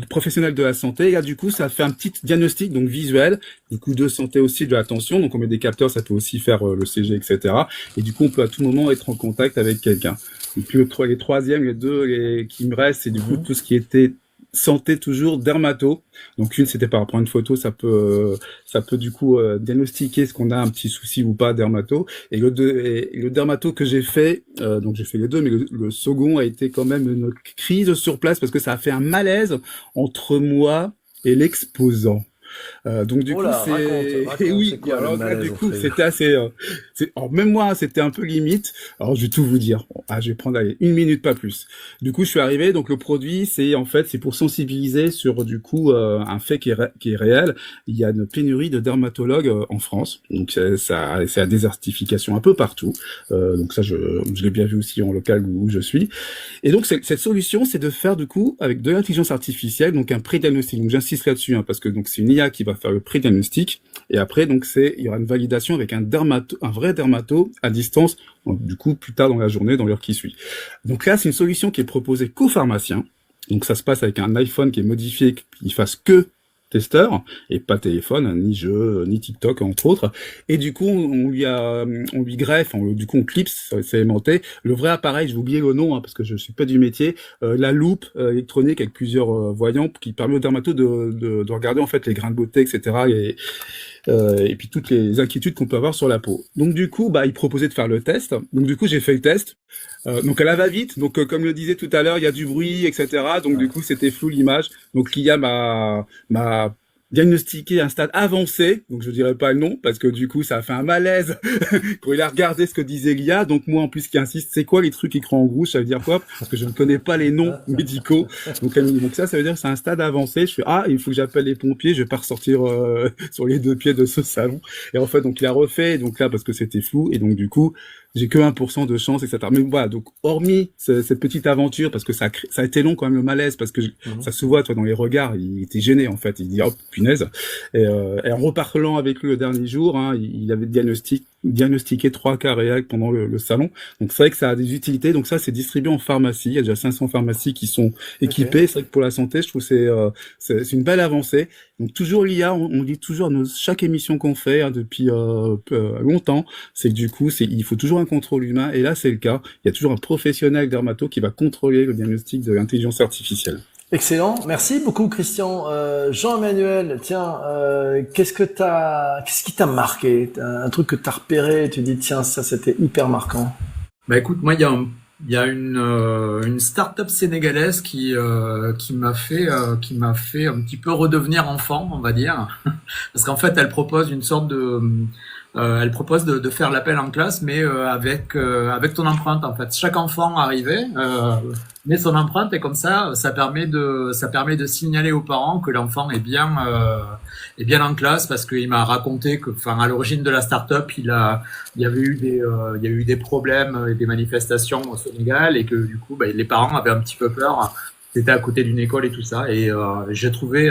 professionnels de la santé. Et là, du coup, ça fait un petit diagnostic, donc visuel, du coup de santé aussi, de la tension. Donc on met des capteurs, ça peut aussi faire le CG, etc. Et du coup, on peut à tout moment être en contact avec quelqu'un. Et puis les troisièmes, les deux qui me restent, c'est du coup tout ce qui était santé toujours, dermato. Donc une, c'était par rapport à une photo, ça peut du coup diagnostiquer ce qu'on a un petit souci ou pas dermato. Et le dermato que j'ai fait, donc j'ai fait les deux, mais le second a été quand même une crise sur place parce que ça a fait un malaise entre moi et l'exposant. Donc du coup c'est raconte, et oui, c'est quoi, alors le là, malaise, du au coup fait c'était assez alors même moi c'était un peu limite. Alors je vais tout vous dire. Bon, je vais prendre allez, 1 minute pas plus. Du coup je suis arrivé, donc le produit c'est pour sensibiliser sur du coup un fait qui est réel. Il y a une pénurie de dermatologues en France. Donc c'est la désertification un peu partout. Donc ça je l'ai bien vu aussi en local où je suis. Et donc cette solution c'est de faire du coup avec de l'intelligence artificielle donc un pré-diagnostic. Donc j'insiste là-dessus parce que donc c'est une IA qui va faire le pré-diagnostic et après donc il y aura une validation avec un vrai dermato à distance donc, du coup plus tard dans la journée dans l'heure qui suit. Donc là c'est une solution qui est proposée qu'aux pharmaciens. Donc ça se passe avec un iPhone qui est modifié qui fasse que testeur et pas téléphone ni jeu ni TikTok entre autres et du coup on lui greffe du coup on clipse c'est aimanté le vrai appareil, je vais oublier le nom parce que je suis pas du métier, la loupe électronique avec plusieurs voyants qui permet au dermato de regarder en fait les grains de beauté etc. Et puis toutes les inquiétudes qu'on peut avoir sur la peau. Donc du coup, il proposait de faire le test. Donc du coup, j'ai fait le test. Donc elle va vite. Donc comme le disait tout à l'heure, il y a du bruit, etc. Donc du coup, c'était flou l'image. Donc l'IA m'a diagnostiqué un stade avancé, donc je dirais pas le nom, parce que du coup ça a fait un malaise quand il a regardé ce que disait l'IA, donc moi en plus qui insiste, c'est quoi les trucs écrits en rouge, ça veut dire quoi? Parce que je ne connais pas les noms médicaux, donc ça veut dire que c'est un stade avancé, je fais il faut que j'appelle les pompiers, je vais pas ressortir sur les deux pieds de ce salon, et en fait donc il a refait, donc là parce que c'était flou, et donc du coup j'ai que 1% de chance, etc. Mais voilà, donc hormis cette petite aventure, parce que ça a été long quand même le malaise, parce que ça se voit, toi, dans les regards, il était gêné en fait, il dit oh punaise. Et en reparlant avec lui le dernier jour, il avait diagnostiqué 3 cas réels pendant le salon. Donc c'est vrai que ça a des utilités. Donc ça c'est distribué en pharmacie. Il y a déjà 500 pharmacies qui sont équipées. Okay. C'est vrai que pour la santé, je trouve c'est une belle avancée. Donc toujours l'IA, on dit toujours chaque émission qu'on fait depuis longtemps, c'est que du coup il faut toujours un contrôle humain. Et là c'est le cas. Il y a toujours un professionnel dermato qui va contrôler le diagnostic de l'intelligence artificielle. Excellent, merci beaucoup Christian. Jean-Emmanuel, tiens, qu'est-ce qui t'a marqué? Un truc que t'as repéré, tu dis tiens ça c'était hyper marquant. Écoute, moi il y a une start-up sénégalaise qui m'a fait un petit peu redevenir enfant, on va dire, parce qu'en fait elle propose une sorte de de faire l'appel en classe, mais avec ton empreinte en fait. Chaque enfant arrivait, met son empreinte et comme ça permet de signaler aux parents que l'enfant est bien en classe, parce qu'il m'a raconté que, à l'origine de la start-up, il y avait eu des problèmes et des manifestations au Sénégal, et que du coup, les parents avaient un petit peu peur. C'était à côté d'une école et tout ça, et j'ai trouvé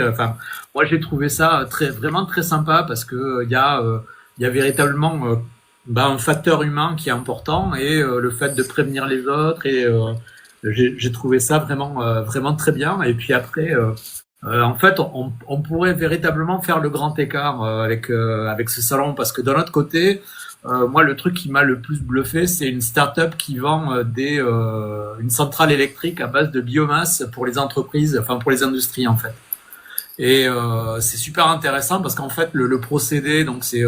ça vraiment très sympa, parce que il y a véritablement un facteur humain qui est important, et le fait de prévenir les autres, et j'ai trouvé ça vraiment très bien. Et puis après, en fait, on pourrait véritablement faire le grand écart avec ce salon, parce que d'un autre côté, moi le truc qui m'a le plus bluffé, c'est une start-up qui vend une centrale électrique à base de biomasse pour les entreprises, pour les industries en fait. Et c'est super intéressant parce qu'en fait le procédé, donc c'est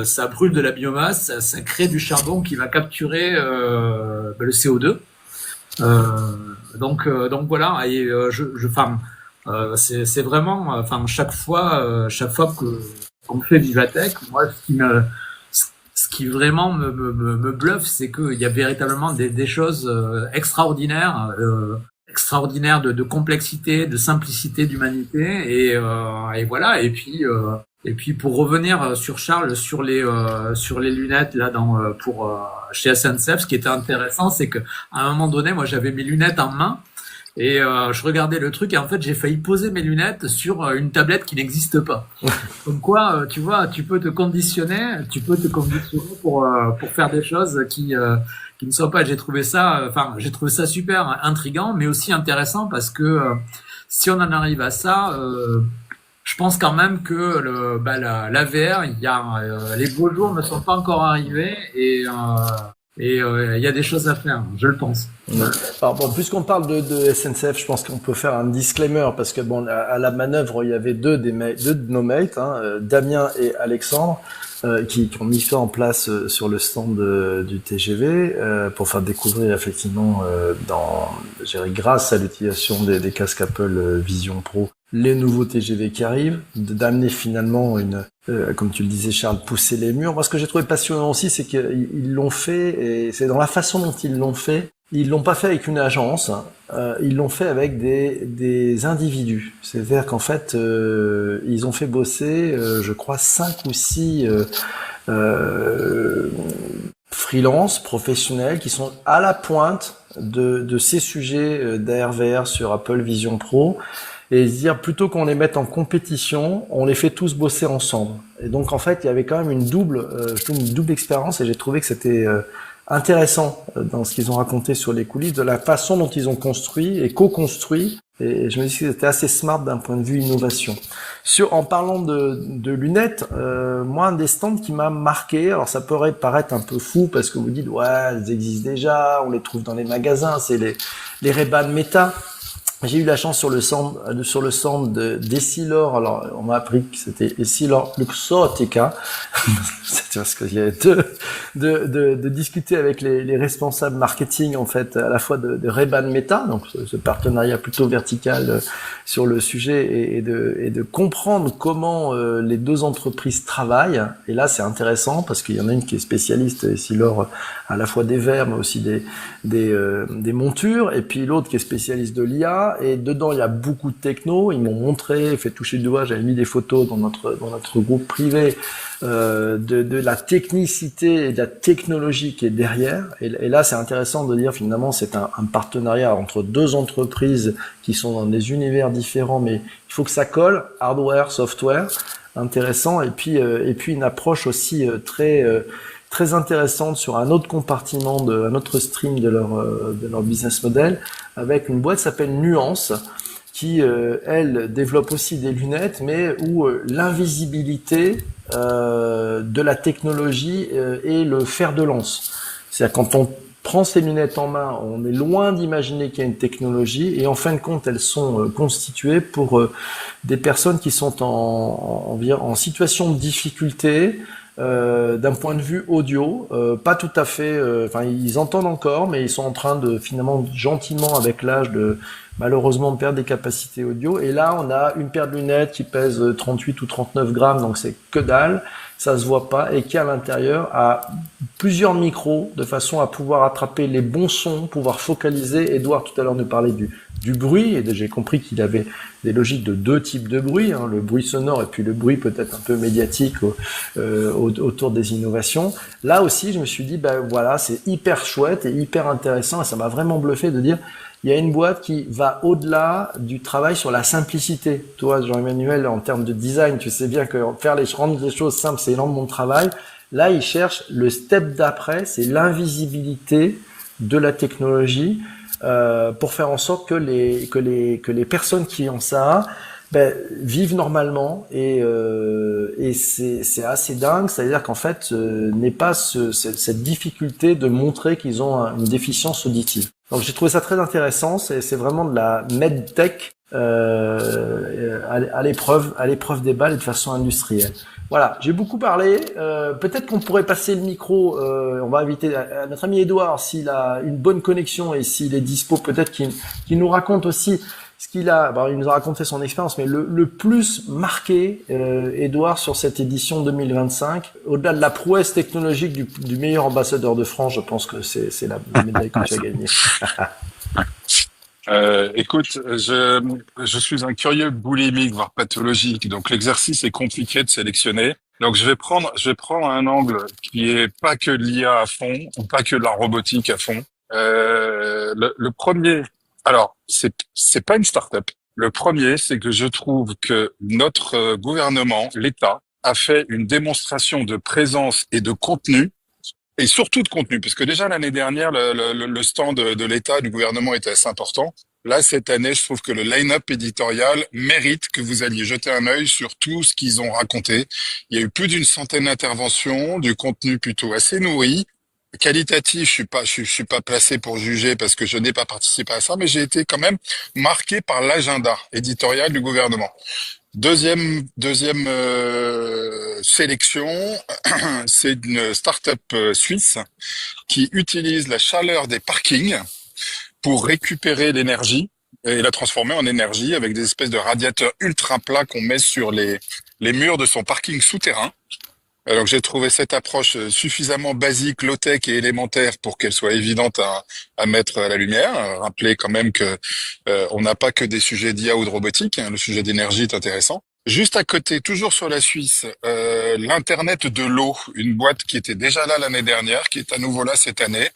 ça brûle de la biomasse, ça crée du charbon qui va capturer le CO2. Donc voilà, et c'est vraiment, chaque fois que on fait Vivatech, moi ce qui vraiment me bluffe, c'est qu'il y a véritablement des choses extraordinaires. extraordinaire de complexité, de simplicité, d'humanité, et voilà. Et puis pour revenir sur Charles, sur les lunettes là chez SNCF, ce qui était intéressant, c'est que à un moment donné, moi j'avais mes lunettes en main. Et je regardais le truc et en fait j'ai failli poser mes lunettes sur une tablette qui n'existe pas. Comme quoi, tu vois, tu peux te conditionner pour faire des choses qui ne soient pas. J'ai trouvé ça super intriguant, mais aussi intéressant parce que si on en arrive à ça, je pense quand même que la VR, les beaux jours ne sont pas encore arrivés et il y a des choses à faire, je le pense. Alors bon, puisqu'on parle de SNCF, je pense qu'on peut faire un disclaimer parce que bon, à la manœuvre, il y avait deux de nos mates, Damien et Alexandre, qui ont mis ça en place sur le stand du TGV pour faire découvrir effectivement, grâce à l'utilisation des casques Apple Vision Pro, les nouveaux TGV qui arrivent, d'amener finalement comme tu le disais Charles, pousser les murs. Moi, ce que j'ai trouvé passionnant aussi, c'est qu'ils l'ont fait, et c'est dans la façon dont ils l'ont fait. Ils l'ont pas fait avec une agence, ils l'ont fait avec des individus. C'est-à-dire qu'en fait, ils ont fait bosser, je crois, 5 ou 6 freelance professionnels qui sont à la pointe de ces sujets d'AR/VR sur Apple Vision Pro. Et se dire, plutôt qu'on les mette en compétition, on les fait tous bosser ensemble. Et donc, en fait, il y avait quand même une double expérience, et j'ai trouvé que c'était intéressant dans ce qu'ils ont raconté sur les coulisses, de la façon dont ils ont construit et co-construit. Et je me dis que c'était assez smart d'un point de vue innovation. En parlant de lunettes, moi, un des stands qui m'a marqué, alors ça pourrait paraître un peu fou parce que vous dites, ouais, elles existent déjà, on les trouve dans les magasins, c'est les Ray-Ban Meta. J'ai eu la chance sur le stand d'Essilor. Alors, on m'a appris que c'était Essilor Luxottica. C'est parce qu'il y avait de discuter avec les responsables marketing, en fait, à la fois de Ray-Ban Meta, donc ce partenariat plutôt vertical sur le sujet, et de comprendre comment les deux entreprises travaillent. Et là, c'est intéressant parce qu'il y en a une qui est spécialiste, Essilor, à la fois des verres, mais aussi des montures, et puis l'autre qui est spécialiste de l'IA. Et dedans, il y a beaucoup de techno. Ils m'ont montré, fait toucher du doigt, j'avais mis des photos dans notre groupe privé de la technicité et de la technologie qui est derrière. Et là, c'est intéressant de dire finalement, c'est un partenariat entre deux entreprises qui sont dans des univers différents, mais il faut que ça colle, hardware, software, intéressant. Et puis une approche aussi très intéressante sur un autre compartiment, un autre stream de leur business model, avec une boîte qui s'appelle Nuance, qui, elle, développe aussi des lunettes, mais où l'invisibilité de la technologie est le fer de lance. C'est-à-dire quand on prend ces lunettes en main, on est loin d'imaginer qu'il y a une technologie, et en fin de compte, elles sont constituées pour des personnes qui sont en situation de difficulté, d'un point de vue audio, pas tout à fait, ils entendent encore, mais ils sont en train de finalement gentiment avec l'âge malheureusement de perdre des capacités audio. Et là, on a une paire de lunettes qui pèse 38 ou 39 grammes, donc c'est que dalle, ça se voit pas, et qui à l'intérieur a plusieurs micros de façon à pouvoir attraper les bons sons, pouvoir focaliser. Edouard tout à l'heure nous parlait du bruit, et j'ai compris qu'il avait des logiques de deux types de bruit, le bruit sonore et puis le bruit peut-être un peu médiatique autour des innovations. Là aussi, je me suis dit, voilà, c'est hyper chouette et hyper intéressant, et ça m'a vraiment bluffé de dire, il y a une boîte qui va au-delà du travail sur la simplicité. Toi, Jean-Emmanuel, en termes de design, tu sais bien que rendre les choses simples, c'est énormément de travail. Là, ils cherchent le step d'après, c'est l'invisibilité de la technologie, pour faire en sorte que les personnes qui ont ça vivent normalement, et c'est assez dingue. C'est-à-dire qu'en fait, n'est pas cette difficulté de montrer qu'ils ont une déficience auditive. Donc j'ai trouvé ça très intéressant. C'est vraiment de la medtech à l'épreuve des balles et de façon industrielle. Voilà, j'ai beaucoup parlé. Peut-être qu'on pourrait passer le micro. On va inviter notre ami Edouard, s'il a une bonne connexion et s'il est dispo, peut-être qu'il nous raconte aussi ce qu'il a. Il nous a raconté son expérience, mais le plus marqué, Edouard, sur cette édition 2025, au-delà de la prouesse technologique du meilleur ambassadeur de France, je pense que c'est la médaille que tu as gagnée. Écoute, je suis un curieux boulimique, voire pathologique, donc l'exercice est compliqué de sélectionner. Donc je vais prendre un angle qui est pas que de l'IA à fond, ou pas que de la robotique à fond. Le premier, alors c'est pas une start-up. Le premier, c'est que je trouve que notre gouvernement, l'État, a fait une démonstration de présence et de contenu, et surtout de contenu, parce que déjà l'année dernière, le stand de l'État, du gouvernement était assez important. Là, cette année, je trouve que le line-up éditorial mérite que vous alliez jeter un œil sur tout ce qu'ils ont raconté. Il y a eu plus d'une centaine d'interventions, du contenu plutôt assez nourri. Qualitatif, je suis pas placé pour juger parce que je n'ai pas participé à ça, mais j'ai été quand même marqué par l'agenda éditorial du gouvernement. Deuxième sélection, c'est une start-up suisse qui utilise la chaleur des parkings pour récupérer l'énergie et la transformer en énergie avec des espèces de radiateurs ultra plats qu'on met sur les murs de son parking souterrain. Donc j'ai trouvé cette approche suffisamment basique, low-tech et élémentaire pour qu'elle soit évidente à mettre à la lumière. Rappelez quand même que on n'a pas que des sujets d'IA ou de robotique, hein, le sujet d'énergie est intéressant. Juste à côté, toujours sur la Suisse, l'Internet de l'eau, une boîte qui était déjà là l'année dernière, qui est à nouveau là cette année.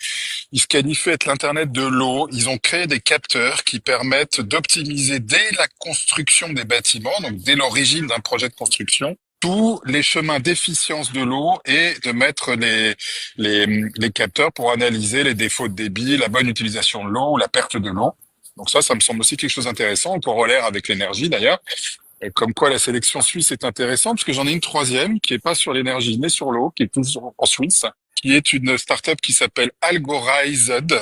Ils se qualifient être l'Internet de l'eau. Ils ont créé des capteurs qui permettent d'optimiser dès la construction des bâtiments, donc dès l'origine d'un projet de construction, tous les chemins d'efficience de l'eau et de mettre les capteurs pour analyser les défauts de débit, la bonne utilisation de l'eau ou la perte de l'eau. Donc ça me semble aussi quelque chose d'intéressant, en corollaire avec l'énergie d'ailleurs. Et comme quoi la sélection suisse est intéressante, parce que j'en ai une troisième qui est pas sur l'énergie mais sur l'eau, qui est toujours en Suisse, qui est une start-up qui s'appelle Algorized,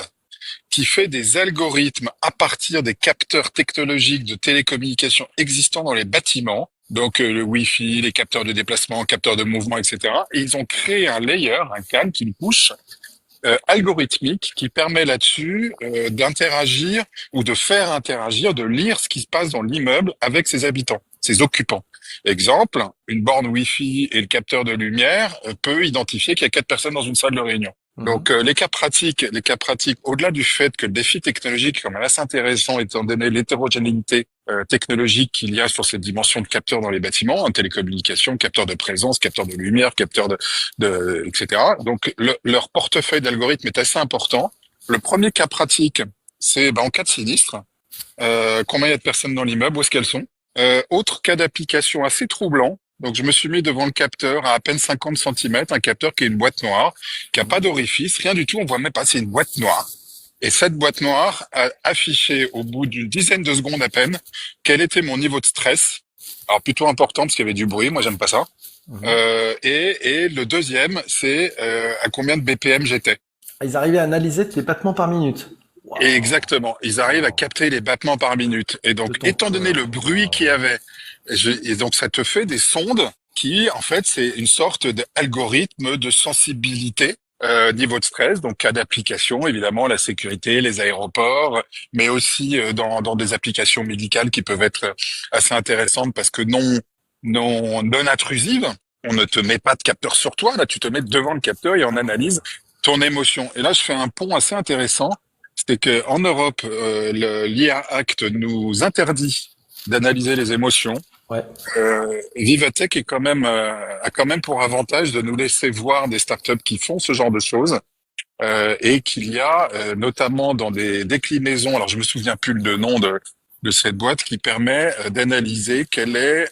qui fait des algorithmes à partir des capteurs technologiques de télécommunications existants dans les bâtiments. Donc le Wi-Fi, les capteurs de déplacement, capteurs de mouvement, etc. Et ils ont créé un layer, un CAN, une couche algorithmique qui permet là-dessus d'interagir ou de faire interagir, de lire ce qui se passe dans l'immeuble avec ses habitants, ses occupants. Exemple, une borne Wi-Fi et le capteur de lumière peut identifier qu'il y a 4 personnes dans une salle de réunion. Donc les cas pratiques, au-delà du fait que le défi technologique est quand même assez intéressant étant donné l'hétérogénéité technologique qu'il y a sur cette dimension de capteurs dans les bâtiments, télécommunications, capteurs de présence, capteurs de lumière, capteurs etc. Donc leur portefeuille d'algorithmes est assez important. Le premier cas pratique, c'est en cas de sinistre, combien il y a de personnes dans l'immeuble, où est-ce qu'elles sont. Autre cas d'application assez troublant. Donc, je me suis mis devant le capteur à peine 50 centimètres, un capteur qui est une boîte noire, qui a pas d'orifice, rien du tout, on voit même pas, c'est une boîte noire. Et cette boîte noire a affiché au bout d'une dizaine de secondes à peine quel était mon niveau de stress. Alors, plutôt important parce qu'il y avait du bruit, moi j'aime pas ça. Et le deuxième, c'est à combien de BPM j'étais. Ils arrivaient à analyser les battements par minute. Wow. Et exactement, ils arrivent à capter les battements par minute. Et donc, étant donné le bruit qu'il y avait, et donc ça te fait des sondes qui, en fait, c'est une sorte d'algorithme de sensibilité, niveau de stress, donc cas d'application, évidemment, la sécurité, les aéroports, mais aussi dans des applications médicales qui peuvent être assez intéressantes parce que non intrusives. On ne te met pas de capteur sur toi, là, tu te mets devant le capteur et on analyse ton émotion. Et là, je fais un pont assez intéressant. C'est que en Europe, l'IA Act nous interdit d'analyser les émotions. Ouais. Vivatech est quand même a quand même pour avantage de nous laisser voir des startups qui font ce genre de choses et qu'il y a notamment dans des déclinaisons. Alors je me souviens plus le nom de cette boîte qui permet d'analyser quelle est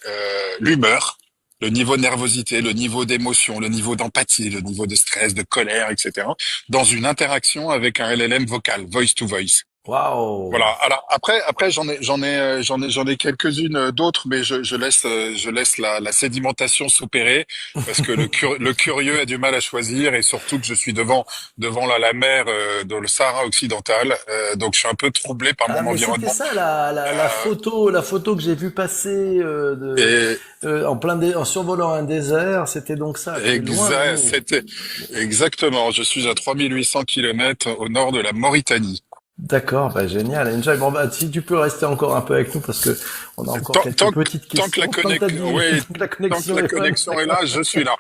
l'humeur, le niveau de nervosité, le niveau d'émotion, le niveau d'empathie, le niveau de stress, de colère, etc. dans une interaction avec un LLM vocal, voice to voice. Waouh. Voilà. Alors après j'en ai quelques-unes d'autres, mais je laisse la sédimentation s'opérer parce que le curieux a du mal à choisir et surtout que je suis devant la mer dans le Sahara occidental, donc je suis un peu troublé par mon environnement. C'était ça la photo que j'ai vue passer en survolant un désert, c'était donc ça. C'était exactement. Je suis à 3800 kilomètres au nord de la Mauritanie. D'accord, bah génial, Enjoy. Bon bah si tu peux rester encore un peu avec nous parce que on a encore quelques petites questions. Tant que la connexion connexion est là, je suis là.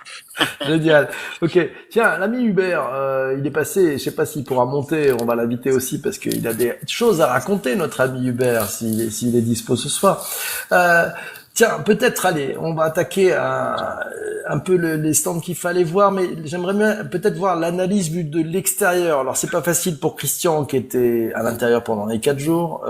Génial. Ok. Tiens, l'ami Hubert, il est passé. Je sais pas s'il pourra monter. On va l'inviter aussi parce qu'il a des choses à raconter, notre ami Hubert, s'il est dispo ce soir. Tiens, peut-être, allez, on va attaquer un peu les stands qu'il fallait voir, mais j'aimerais bien peut-être voir l'analyse vue de l'extérieur. Alors, c'est pas facile pour Christian qui était à l'intérieur pendant les 4 jours.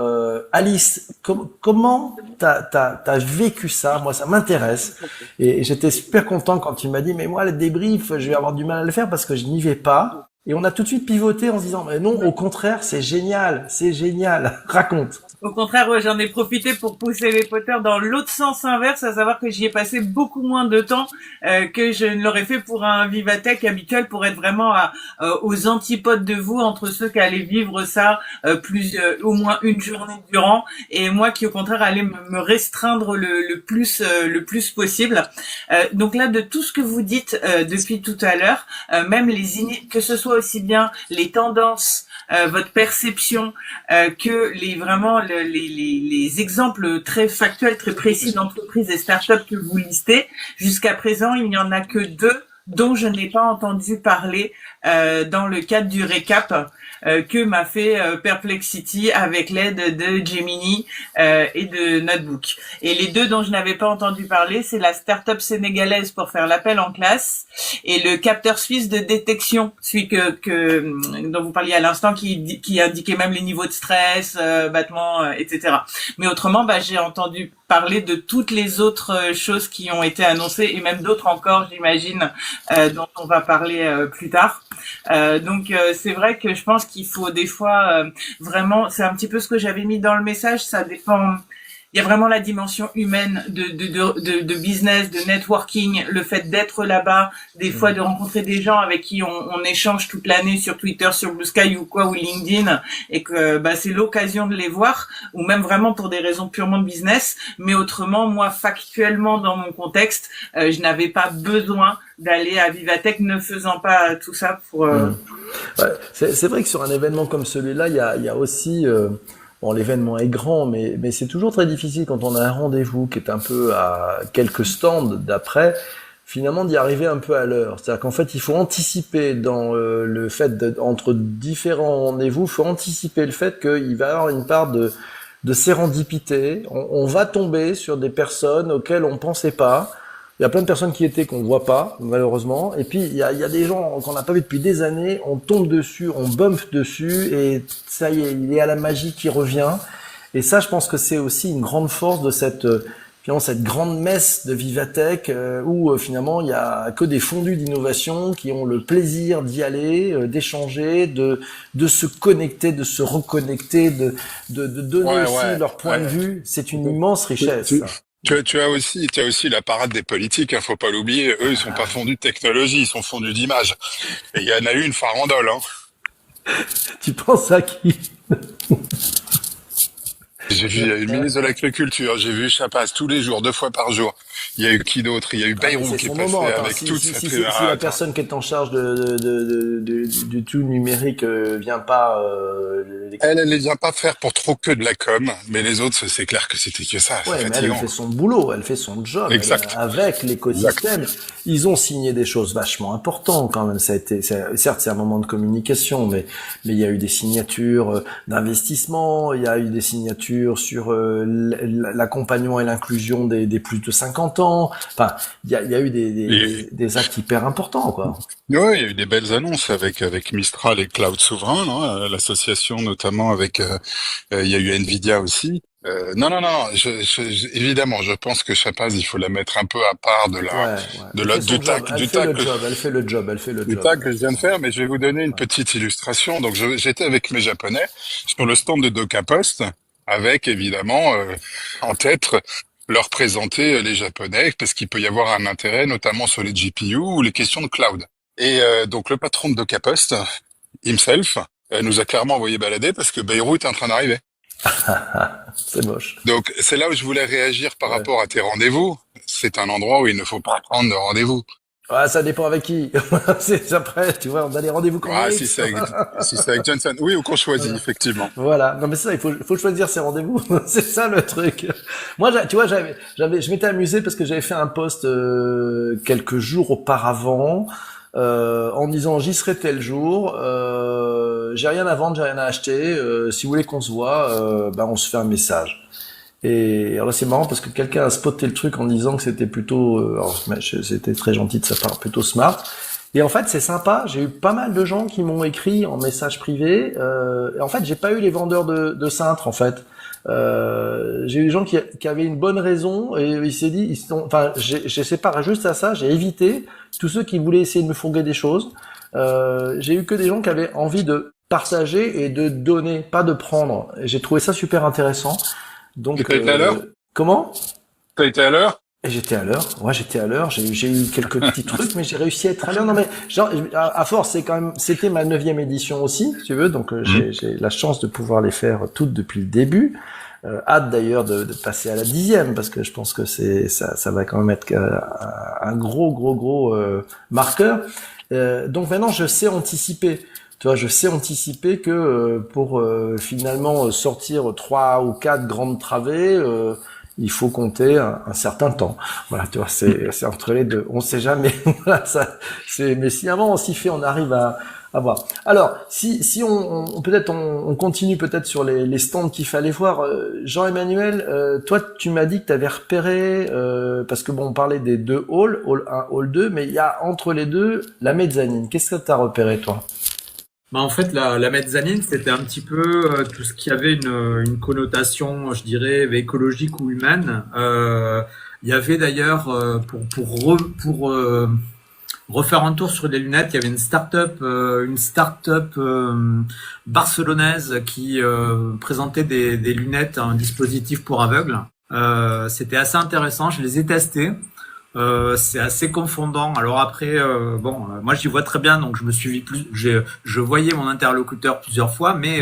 Alice, comment t'as vécu ça? Moi, ça m'intéresse. Et j'étais super content quand tu m'as dit, mais moi, le débrief, je vais avoir du mal à le faire parce que je n'y vais pas. Et on a tout de suite pivoté en se disant, mais non, au contraire, c'est génial. Raconte. Au contraire, ouais, j'en ai profité pour pousser les Potters dans l'autre sens inverse, à savoir que j'y ai passé beaucoup moins de temps que je ne l'aurais fait pour un Vivatech habituel, pour être vraiment aux antipodes de vous, entre ceux qui allaient vivre ça au moins une journée durant, et moi qui au contraire allais me restreindre le plus possible. Donc là, de tout ce que vous dites depuis tout à l'heure, même que ce soit aussi bien les tendances, votre perception, que les exemples très factuels, très précis d'entreprises et startups que vous listez. Jusqu'à présent, il n'y en a que 2 dont je n'ai pas entendu parler dans le cadre du récap que m'a fait Perplexity avec l'aide de Gemini et de Notebook. Et les 2 dont je n'avais pas entendu parler, c'est la start-up sénégalaise pour faire l'appel en classe et le capteur suisse de détection, celui dont vous parliez à l'instant, qui indiquait même les niveaux de stress, battements, etc. Mais autrement, j'ai entendu parler de toutes les autres choses qui ont été annoncées et même d'autres encore, j'imagine, dont on va parler plus tard. Donc c'est vrai que je pense qu'il faut des fois vraiment, c'est un petit peu ce que j'avais mis dans le message, ça dépend. Il y a vraiment la dimension humaine de business, de networking, le fait d'être là-bas, des fois de rencontrer des gens avec qui on échange toute l'année sur Twitter, sur Blue Sky ou LinkedIn, et que c'est l'occasion de les voir, ou même vraiment pour des raisons purement de business. Mais autrement, moi, factuellement, dans mon contexte, je n'avais pas besoin d'aller à Vivatech, ne faisant pas tout ça pour... Ouais, c'est vrai que sur un événement comme celui-là, il y a aussi... Bon, l'événement est grand, mais c'est toujours très difficile quand on a un rendez-vous qui est un peu à quelques stands d'après, finalement d'y arriver un peu à l'heure. C'est-à-dire qu'en fait, il faut anticiper dans le fait entre différents rendez-vous, il faut anticiper le fait qu'il va y avoir une part de sérendipité. On va tomber sur des personnes auxquelles on pensait pas. Il y a plein de personnes qui étaient qu'on voit pas, malheureusement. Et puis, il y a des gens qu'on n'a pas vu depuis des années. On tombe dessus, on bump dessus, et ça y est, il y a la magie qui revient. Et ça, je pense que c'est aussi une grande force de cette grande messe de Vivatech, où finalement, il y a que des fondus d'innovation qui ont le plaisir d'y aller, d'échanger, de se connecter, de se reconnecter, de donner aussi leur point de vue. C'est une immense richesse. Tu as aussi la parade des politiques, faut pas l'oublier. Eux, ils sont pas fondus de technologie, ils sont fondus d'image. Et il y en a eu une farandole, Tu penses à qui? J'ai vu, il y a eu le ministre de l'Agriculture, j'ai vu Chapas tous les jours, 2 fois par jour. Il y a eu qui d'autre? Il y a eu Bayrou qui est passé avec toute sa si la personne qui est en charge du tout numérique vient pas... Elle ne vient pas faire pour trop que de la com, mais les autres, c'est clair que c'était que ça. Ouais, mais elle fait son boulot, elle fait son job. Exact. Avec l'écosystème. Ils ont signé des choses vachement importantes quand même. Certes, c'est un moment de communication, mais il y a eu des signatures d'investissement, il y a eu des signatures sur l'accompagnement et l'inclusion des plus de 50 ans. Enfin, il y a eu des actes hyper importants, quoi. Ouais, il y a eu des belles annonces avec Mistral et Cloud Souverain, l'association notamment avec, il y a eu Nvidia aussi. Non, évidemment, je pense que Chapas, il faut la mettre un peu à part Elle fait le job. Du tag que je viens de faire, mais je vais vous donner une petite illustration. Donc, j'étais avec mes Japonais sur le stand de DokaPost, avec évidemment en tête leur présenter les Japonais, parce qu'il peut y avoir un intérêt, notamment sur les GPU ou les questions de cloud. Et donc le patron de DokaPost, himself, nous a clairement envoyé balader parce que Bayrou est en train d'arriver. C'est moche. Donc c'est là où je voulais réagir par rapport à tes rendez-vous. C'est un endroit où il ne faut pas prendre de rendez-vous. Ouais, ça dépend avec qui. C'est après, tu vois, on a des rendez-vous qu'on Ah, si c'est avec Johnson. Oui, ou qu'on choisit, effectivement. Voilà. Non, mais c'est ça, il faut choisir ses rendez-vous. C'est ça le truc. Moi, tu vois, je m'étais amusé parce que j'avais fait un post quelques jours auparavant en disant j'y serai tel jour. J'ai rien à vendre, j'ai rien à acheter. Si vous voulez qu'on se voit, on se fait un message. Et alors là, c'est marrant parce que quelqu'un a spoté le truc en disant que c'était plutôt, c'était très gentil de sa part, plutôt smart. Et en fait, c'est sympa. J'ai eu pas mal de gens qui m'ont écrit en message privé. Et en fait, j'ai pas eu les vendeurs de cintres en fait. J'ai eu des gens qui avaient une bonne raison et il s'est dit, je sais pas, juste à ça, j'ai évité tous ceux qui voulaient essayer de me fourguer des choses. J'ai eu que des gens qui avaient envie de partager et de donner, pas de prendre. Et j'ai trouvé ça super intéressant. Donc, Et t'as été à l'heure? Comment? T'as été à l'heure? Et j'étais à l'heure. Ouais, j'étais à l'heure. J'ai eu quelques petits trucs, mais j'ai réussi à être à l'heure. Non, mais genre, à force, c'était ma 9e édition aussi, si tu veux. Donc, j'ai la chance de pouvoir les faire toutes depuis le début. Hâte d'ailleurs de passer à la 10e parce que je pense que ça va quand même être un gros marqueur. Donc maintenant, je sais anticiper. Tu vois, je sais anticiper que pour finalement sortir 3 ou 4 grandes travées, il faut compter un certain temps. Voilà, tu vois, c'est entre les deux. On sait jamais. Voilà, mais si avant on s'y fait, on arrive à voir. Alors, si on peut-être on continue peut-être sur les stands qu'il fallait voir. Jean-Emmanuel, toi, tu m'as dit que tu avais repéré parce que bon, on parlait des 2 halls, hall 1, hall 2, mais il y a entre les deux la mezzanine. Qu'est-ce que tu as repéré, toi? En fait, la mezzanine, c'était un petit peu tout ce qui avait une connotation, je dirais, écologique ou humaine. Il y avait d'ailleurs, pour refaire un tour sur les lunettes, il y avait une start-up barcelonaise qui présentait des lunettes, un dispositif pour aveugles. C'était assez intéressant, je les ai testées. C'est assez confondant. Alors après, moi j'y vois très bien, donc je me suis je voyais mon interlocuteur plusieurs fois, mais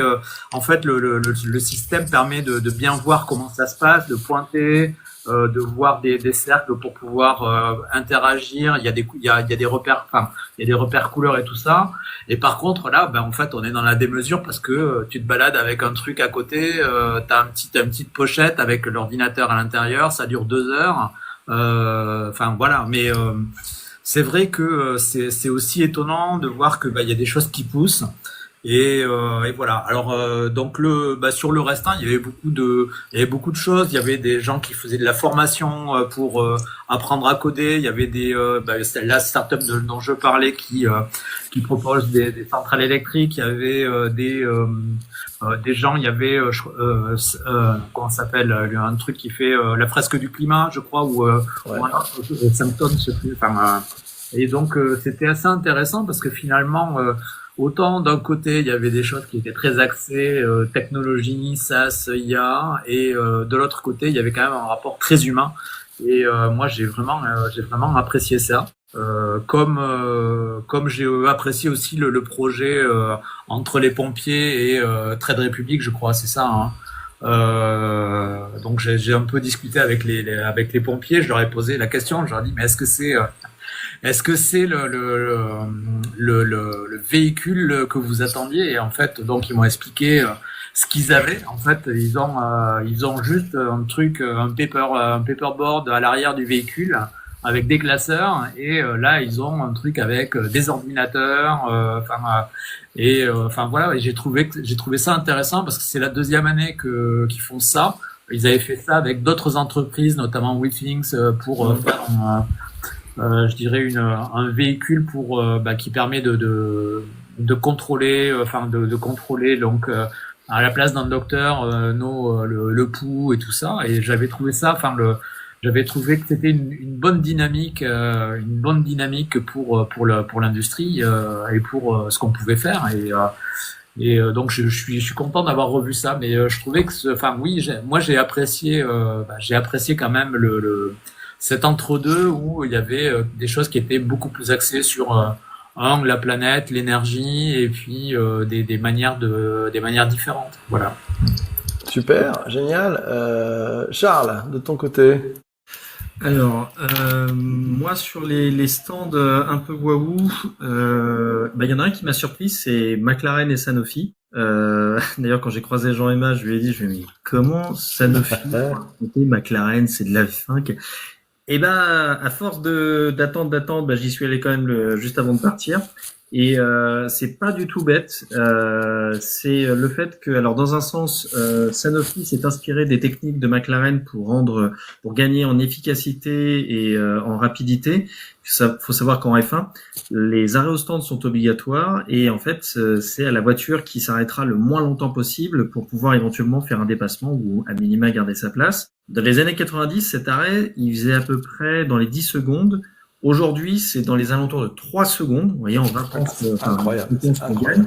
en fait le système permet de bien voir comment ça se passe, de pointer, de voir des cercles pour pouvoir interagir. Il y a des repères, il y a des repères couleurs et tout ça. Et par contre là, en fait, on est dans la démesure parce que tu te balades avec un truc à côté, t'as une petite pochette avec l'ordinateur à l'intérieur, ça dure 2 heures. Voilà, mais c'est vrai que c'est aussi étonnant de voir que il y a des choses qui poussent et voilà. Alors donc sur le restant, il y avait beaucoup de choses. Il y avait des gens qui faisaient de la formation pour apprendre à coder. Il y avait la startup dont je parlais qui propose des centrales électriques. Il y avait des gens, il y avait comment ça s'appelle, un truc qui fait la fresque du climat, je crois, ou Symptômes, je sais plus. Et donc c'était assez intéressant parce que finalement autant d'un côté il y avait des choses qui étaient très axées technologie, SaaS, IA, et de l'autre côté il y avait quand même un rapport très humain. Et moi j'ai vraiment apprécié ça. Comme j'ai apprécié aussi le projet entre les pompiers et Trade Republic, je crois, c'est ça. Hein. Donc j'ai un peu discuté avec les pompiers. Je leur ai posé la question. Je leur ai dit, mais est-ce que c'est le véhicule que vous attendiez? Et en fait, donc ils m'ont expliqué ce qu'ils avaient. En fait, ils ont juste un truc, un paperboard à l'arrière du véhicule avec des classeurs, et là ils ont un truc avec des ordinateurs, voilà. Et j'ai trouvé ça intéressant parce que c'est la 2e année qu'ils font ça. Ils avaient fait ça avec d'autres entreprises, notamment Withings, pour faire je dirais un véhicule pour qui permet de contrôler, de contrôler donc à la place d'un docteur le pouls et tout ça. Et j'avais trouvé ça, j'avais trouvé que c'était une bonne dynamique pour l'industrie et pour ce qu'on pouvait faire. Et donc je suis content d'avoir revu ça. Mais je trouvais que moi j'ai apprécié quand même cet entre-deux où il y avait des choses qui étaient beaucoup plus axées sur la planète, l'énergie, et puis des manières différentes. Voilà. Super, génial. Charles, de ton côté? Alors, moi sur les stands un peu waouh, y en a un qui m'a surpris, c'est McLaren et Sanofi. D'ailleurs, quand j'ai croisé Jean-Emma, je lui ai dit, mais comment Sanofi, McLaren, c'est de la F1. Et à force d'attendre, j'y suis allé quand même juste avant de partir. Et c'est pas du tout bête. C'est le fait que, alors dans un sens, Sanofi s'est inspiré des techniques de McLaren pour gagner en efficacité et en rapidité. Faut savoir qu'en F1, les arrêts au stand sont obligatoires et en fait, c'est à la voiture qui s'arrêtera le moins longtemps possible pour pouvoir éventuellement faire un dépassement ou à minima garder sa place. Dans les années 90, cet arrêt, il faisait à peu près dans les 10 secondes. Aujourd'hui, c'est dans les alentours de 3 secondes. Vous voyez, en 20 ans, incroyable. qu'on gagne.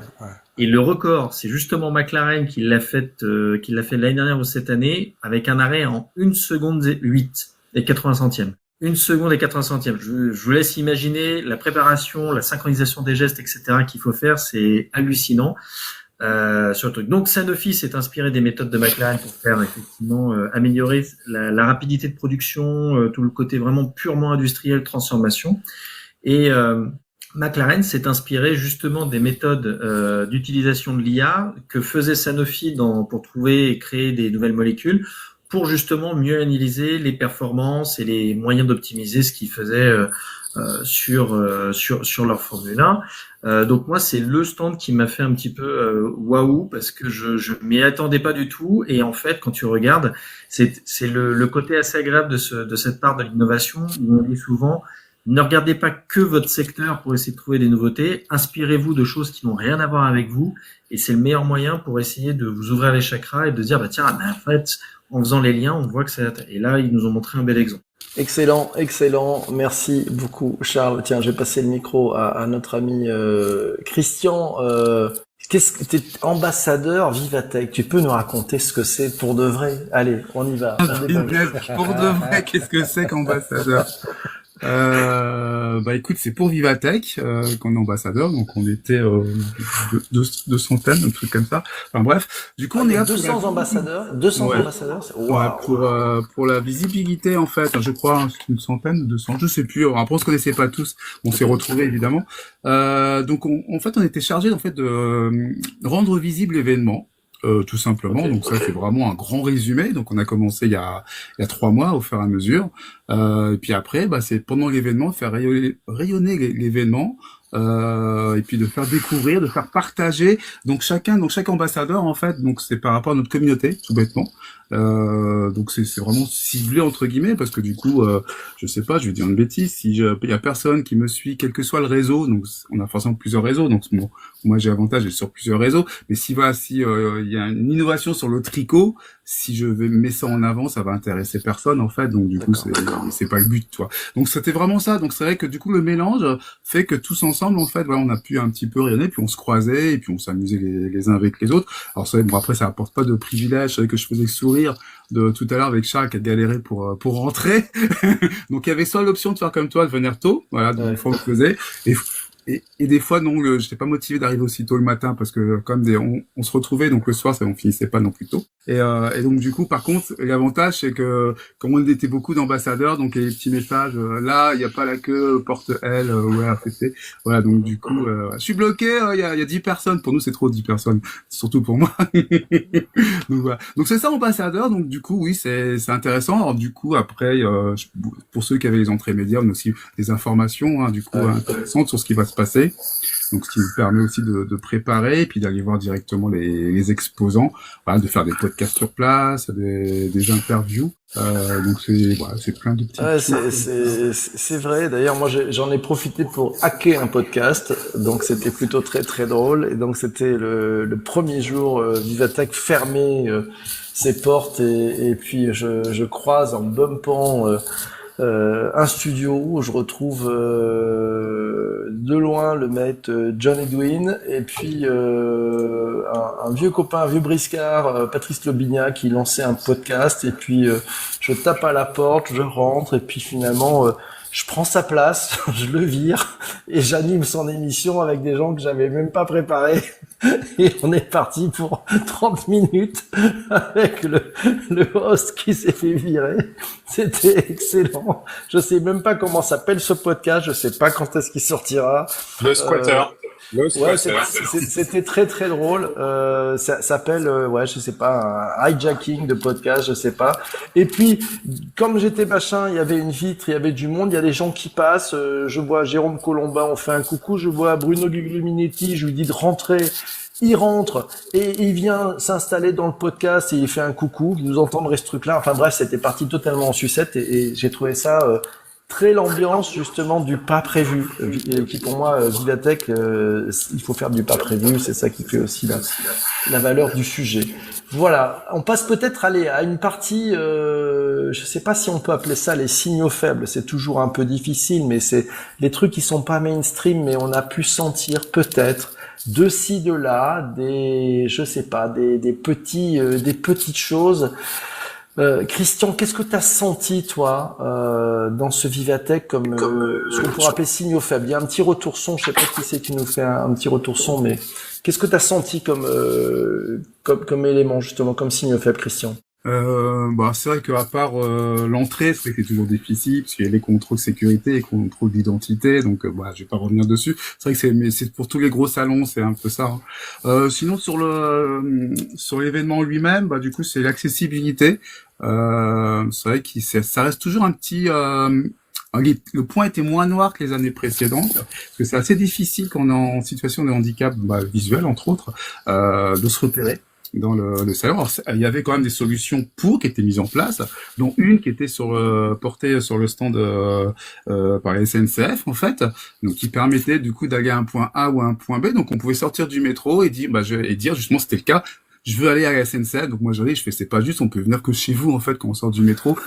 Et le record, c'est justement McLaren qui l'a fait l'année dernière ou cette année, avec un arrêt en 1 seconde 8 et 80 centièmes. 1 seconde et 80 centièmes. Je vous laisse imaginer la préparation, la synchronisation des gestes, etc. qu'il faut faire. C'est hallucinant. Sur le truc. Donc Sanofi s'est inspiré des méthodes de McLaren pour faire effectivement améliorer la rapidité de production, tout le côté vraiment purement industriel, transformation. Et McLaren s'est inspiré justement des méthodes d'utilisation de l'IA que faisait Sanofi pour trouver et créer des nouvelles molécules pour justement mieux analyser les performances et les moyens d'optimiser ce qu'ils faisaient sur leur Formule 1. Donc moi, c'est le stand qui m'a fait un petit peu waouh parce que je m'y attendais pas du tout. Et en fait, quand tu regardes, c'est le côté assez agréable de cette part de l'innovation où on dit souvent, ne regardez pas que votre secteur pour essayer de trouver des nouveautés. Inspirez-vous de choses qui n'ont rien à voir avec vous. Et c'est le meilleur moyen pour essayer de vous ouvrir les chakras et de dire, en fait, en faisant les liens, on voit que c'est... Et là, ils nous ont montré un bel exemple. Excellent. Merci beaucoup, Charles. Tiens, je vais passer le micro à notre ami Christian. Qu'est-ce que t'es ambassadeur Vivatech? Tu peux nous raconter ce que c'est pour de vrai? Allez, on y va. Pour de vrai, qu'est-ce que c'est qu'ambassadeur? Écoute, c'est pour Vivatech qu'on est ambassadeur, donc on était deux centaines, un truc comme ça. Enfin bref, du coup on est là 200 ambassadeurs, 200 ambassadeurs. Pour la visibilité en fait, je crois une centaine, 200, je sais plus. Après on se connaissait pas tous, on s'est retrouvés évidemment. Donc on était chargé en fait de rendre visible l'événement. Tout simplement. Donc ça c'est vraiment un grand résumé. Donc on a commencé il y a 3 mois au fur et à mesure. Et puis après, c'est pendant l'événement de faire rayonner l'événement. Et puis de faire découvrir, de faire partager. Donc chaque ambassadeur en fait, donc c'est par rapport à notre communauté, tout bêtement. Donc c'est vraiment ciblé entre guillemets parce que du coup, je sais pas, je vais dire une bêtise. Si il y a personne qui me suit, quel que soit le réseau, donc on a forcément plusieurs réseaux. Donc moi j'ai avantage sur plusieurs réseaux. Mais si il y a une innovation sur le tricot, si je vais mettre ça en avant, ça va intéresser personne en fait. Donc du coup c'est pas le but, toi. Donc c'était vraiment ça. Donc c'est vrai que du coup le mélange fait que tous ensemble en fait, on a pu un petit peu rayonner, puis on se croisait et puis on s'amusait les uns avec les autres. Alors c'est vrai, après ça apporte pas de privilèges. C'est vrai que je faisais sourire de tout à l'heure avec Charles qui a galéré pour rentrer. Donc il y avait soit l'option de faire comme toi, de venir tôt, voilà, donc une fois on le faisait, et des fois non, j'étais pas motivé d'arriver aussi tôt le matin parce que comme on se retrouvait, donc le soir ça on finissait pas non plus tôt. Et donc du coup par contre l'avantage c'est que comme on était beaucoup d'ambassadeurs, donc il y a les petits messages là il y a pas la queue porte L voilà, donc du coup je suis bloqué, il y a 10 personnes, pour nous c'est trop 10 personnes, surtout pour moi. Donc voilà, donc c'est ça ambassadeur. Donc du coup oui c'est intéressant. Alors du coup après pour ceux qui avaient les entrées médias, on a aussi des informations du coup intéressantes sur ce qui va se passer. Donc, ce qui nous permet aussi de préparer et puis d'aller voir directement les exposants, voilà, de faire des podcasts sur place, des interviews. Donc c'est plein de petits. C'est vrai. D'ailleurs, moi, j'en ai profité pour hacker un podcast. Donc, c'était plutôt très très drôle. Et donc, c'était le premier jour Vivatech fermait ses portes et puis je croise en bumpant un studio où je retrouve de loin le maître John Edwin et puis un vieux copain, un vieux briscard, Patrice Lobignac, qui lançait un podcast et puis je tape à la porte, je rentre et puis finalement je prends sa place, je le vire et j'anime son émission avec des gens que j'avais même pas préparés. Et on est parti pour 30 minutes avec le host qui s'est fait virer. C'était excellent. Je sais même pas comment s'appelle ce podcast. Je sais pas quand est-ce qu'il sortira. Le squatter. Ouais, c'était très très drôle. Ça s'appelle, ouais, je sais pas, un hijacking de podcast, je sais pas. Et puis, comme j'étais machin, il y avait une vitre, il y avait du monde, il y a des gens qui passent. Je vois Jérôme Colombin, on fait un coucou. Je vois Bruno Guglielminetti, je lui dis de rentrer. Il rentre et il vient s'installer dans le podcast et il fait un coucou. Il nous entendrait ce truc-là. Enfin bref, c'était parti totalement en sucette et j'ai trouvé ça très l'ambiance justement du pas prévu. Qui pour moi, Vivatech, il faut faire du pas prévu. C'est ça qui fait aussi la valeur du sujet. Voilà. On passe peut-être à une partie. Je sais pas si on peut appeler ça les signaux faibles. C'est toujours un peu difficile, mais c'est les trucs qui sont pas mainstream, mais on a pu sentir peut-être de ci, de là, je sais pas, des petites choses. Christian, qu'est-ce que tu as senti, toi, dans ce Vivatech comme ce qu'on pourrait appeler signaux faibles? Il y a un petit retour son, je sais pas qui c'est qui nous fait un petit retour son, mais qu'est-ce que tu as senti comme élément, justement, comme signaux faibles, Christian? C'est vrai qu'à part l'entrée, c'est vrai que c'est toujours difficile parce qu'il y a les contrôles sécurité et contrôles d'identité, donc je vais pas revenir dessus. C'est vrai que c'est pour tous les gros salons, c'est un peu ça. Sinon sur l'événement lui-même, du coup c'est l'accessibilité. C'est vrai que ça reste toujours un petit le point était moins noir que les années précédentes, parce que c'est assez difficile quand on est en situation de handicap visuel entre autres, de se repérer dans le salon. Alors, il y avait quand même des solutions qui étaient mises en place, dont une qui était portée sur le stand par la SNCF en fait, donc qui permettait du coup d'aller à un point A ou à un point B. Donc on pouvait sortir du métro et dire justement c'était le cas. Je veux aller à la SNCF, donc moi je fais c'est pas juste, on peut venir que chez vous en fait quand on sort du métro.